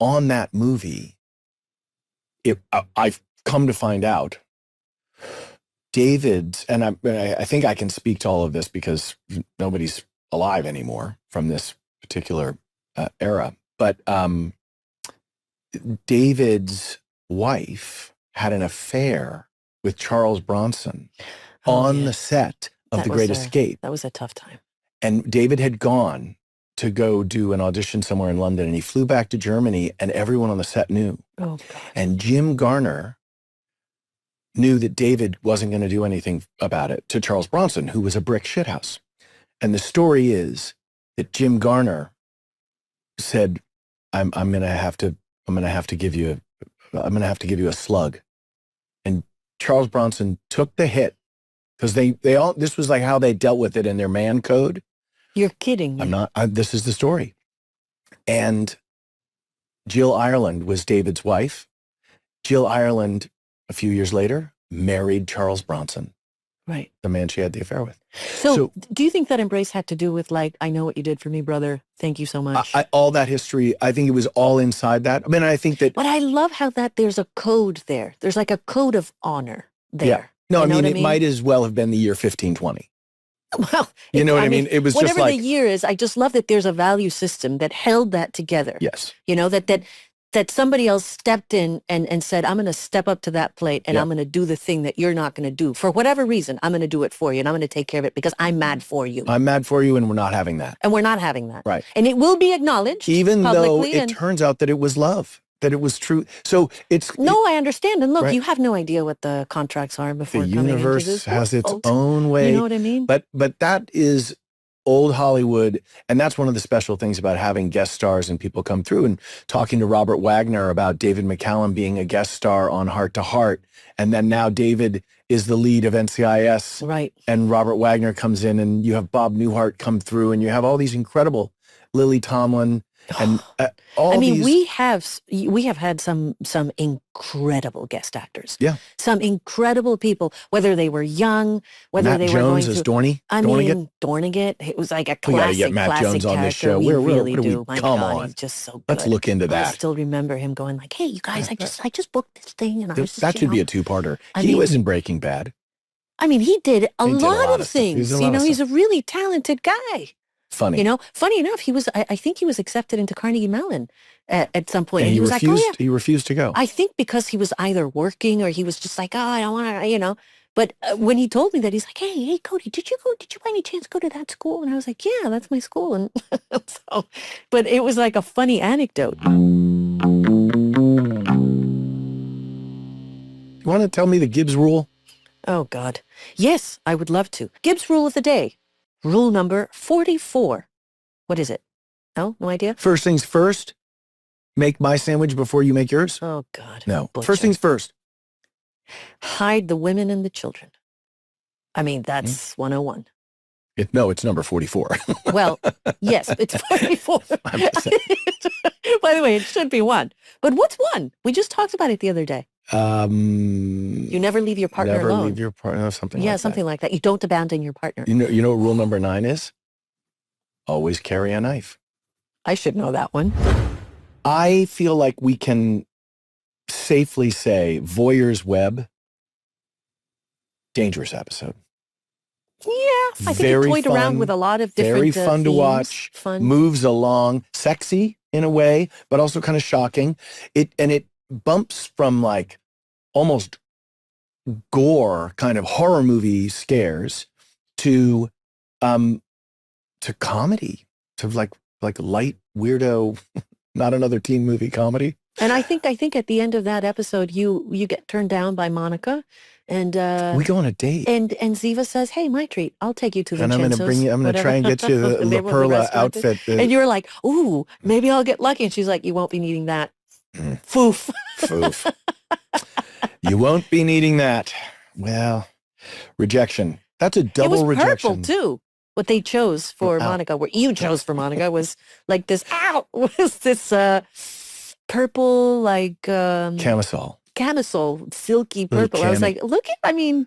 on that movie, I've come to find out, David's, and I think I can speak to all of this because nobody's alive anymore from this particular era, but David's wife had an affair with Charles Bronson on the set of The Great Escape. That was a tough time. And David had gone to go do an audition somewhere in London, and he flew back to Germany, and everyone on the set knew. Oh, God. And Jim Garner knew that David wasn't going to do anything about it to Charles Bronson, who was a brick shithouse. And the story is that Jim Garner said, I'm going to have to give you a slug. And Charles Bronson took the hit because this was like how they dealt with it in their man code. You're kidding me. I'm not. This is the story. And Jill Ireland was David's wife. Jill Ireland, a few years later, married Charles Bronson, right, the man she had the affair with. So do you think that embrace had to do with like, I know what you did for me, brother. Thank you so much. All that history, I think it was all inside that. I mean, I think that. But I love how that there's a code there. There's like a code of honor there. Yeah. No, you know I mean, what it might as well have been the year 1520. Well, you know what I mean? It was whatever just like the year is. I just love that there's a value system that held that together. Yes. You know, that somebody else stepped in and said, I'm going to step up to that plate and I'm going to do the thing that you're not going to do. For whatever reason, I'm going to do it for you and I'm going to take care of it because I'm mad for you. I'm mad for you and we're not having that. And we're not having that. Right. And it will be acknowledged even though publicly. it turns out that it was love, that it was true. So it's... No, I understand. And look, right? You have no idea what the contracts are before the coming universe into this has world, its folks. own way. You know what I mean? But that is old Hollywood, and that's one of the special things about having guest stars and people come through. And talking to Robert Wagner about David McCallum being a guest star on Heart to Heart, and then now David is the lead of NCIS, right? And Robert Wagner comes in, and you have Bob Newhart come through, and you have all these incredible Lily Tomlin. And I mean, we have had some incredible guest actors. Yeah, some incredible people. Whether they were young, whether Matt they Jones were going as to. Dorney. I mean, Dornigat. It was like a classic. We got to get Matt classic Jones on this character. show. We really do. My Come God, on, he's just so good. Let's look into that. I still remember him going like, "Hey, you guys, I just booked this thing, and I was just, that should be a two-parter." He mean, was in Breaking Bad. I mean, he did a lot of things. He's a really talented guy. Funny. You know, funny enough, he was. I think he was accepted into Carnegie Mellon at some point. And he was refused. like, "Oh yeah." He refused to go. I think because he was either working or he was just like, "Oh, I don't want to," you know. But when he told me that, he's like, "Hey, Cody, did you by any chance go to that school?" And I was like, "Yeah, that's my school." And so, but it was like a funny anecdote. You want to tell me the Gibbs rule? Oh God, yes, I would love to. Gibbs rule of the day. Rule number 44. What is it? Oh, no idea? First things first, make my sandwich before you make yours. Oh, God. No. Butcher. First things first. Hide the women and the children. I mean, that's 101. No, it's number 44. Well, yes, it's 44. By the way, it should be 1. But what's 1? We just talked about it the other day. You never leave your partner alone. Never leave your partner, something like that. Yeah, something like that. You don't abandon your partner. You know what rule number 9 is? Always carry a knife. I should know that one. I feel like we can safely say Voyeur's Web, dangerous episode. Yeah, I think it toyed around with a lot of different very fun to themes. watch. Fun. Moves along, sexy in a way, but also kind of shocking. It bumps from like almost gore kind of horror movie scares to comedy, to like light weirdo, not another teen movie comedy. And I think at the end of that episode, you get turned down by Monica, And We go on a date. and Ziva says, "Hey, my treat. I'll take you to And I'm going to Vincenzo's, bring you, I'm going to try and get you the whatever La name of the Perla restaurant is." outfit. And you're like, "Ooh, maybe I'll get lucky." And she's like, "You won't be needing that." Foof. Foof. You won't be needing that. Well, rejection. That's a It double was rejection. purple too. What they chose for Oh, ow. Monica, what you chose for Monica, was like this. Ow, was this purple like Camisole. camisole, silky Little purple. I was cami- like, look at. I mean,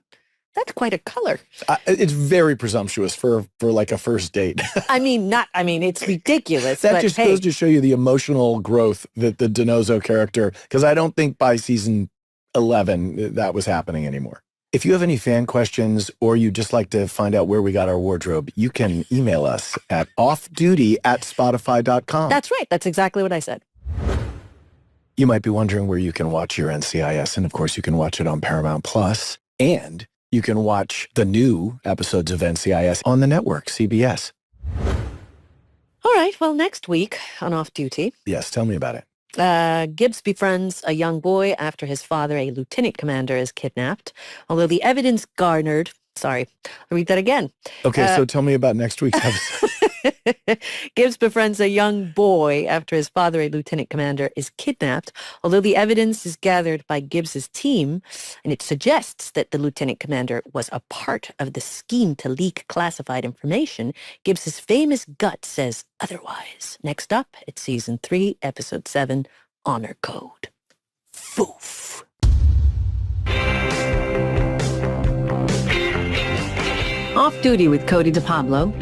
that's quite a color. It's very presumptuous for like a first date. I mean, not. I mean, it's ridiculous. That but just hey, goes to show you the emotional growth that the Donoso character, because I don't think by season 11 that was happening anymore. If you have any fan questions or you just like to find out where we got our wardrobe, you can email us at offduty@spotify.com. that's right. That's exactly what I said. You might be wondering where you can watch your NCIS, and of course you can watch it on Paramount Plus, and you can watch the new episodes of NCIS on the network, CBS. All right. Well, next week on Off Duty, Yes, tell me about it. Gibbs befriends a young boy after his father, a lieutenant commander, is kidnapped. Although the evidence garnered, sorry, I'll read that again. Okay, so tell me about next week's episode. Gibbs befriends a young boy after his father, a lieutenant commander, is kidnapped. Although the evidence is gathered by Gibbs's team, and it suggests that the lieutenant commander was a part of the scheme to leak classified information, Gibbs's famous gut says otherwise. Next up, it's season 3, episode 7, Honor Code. Foof. Off Duty with Cody DePablo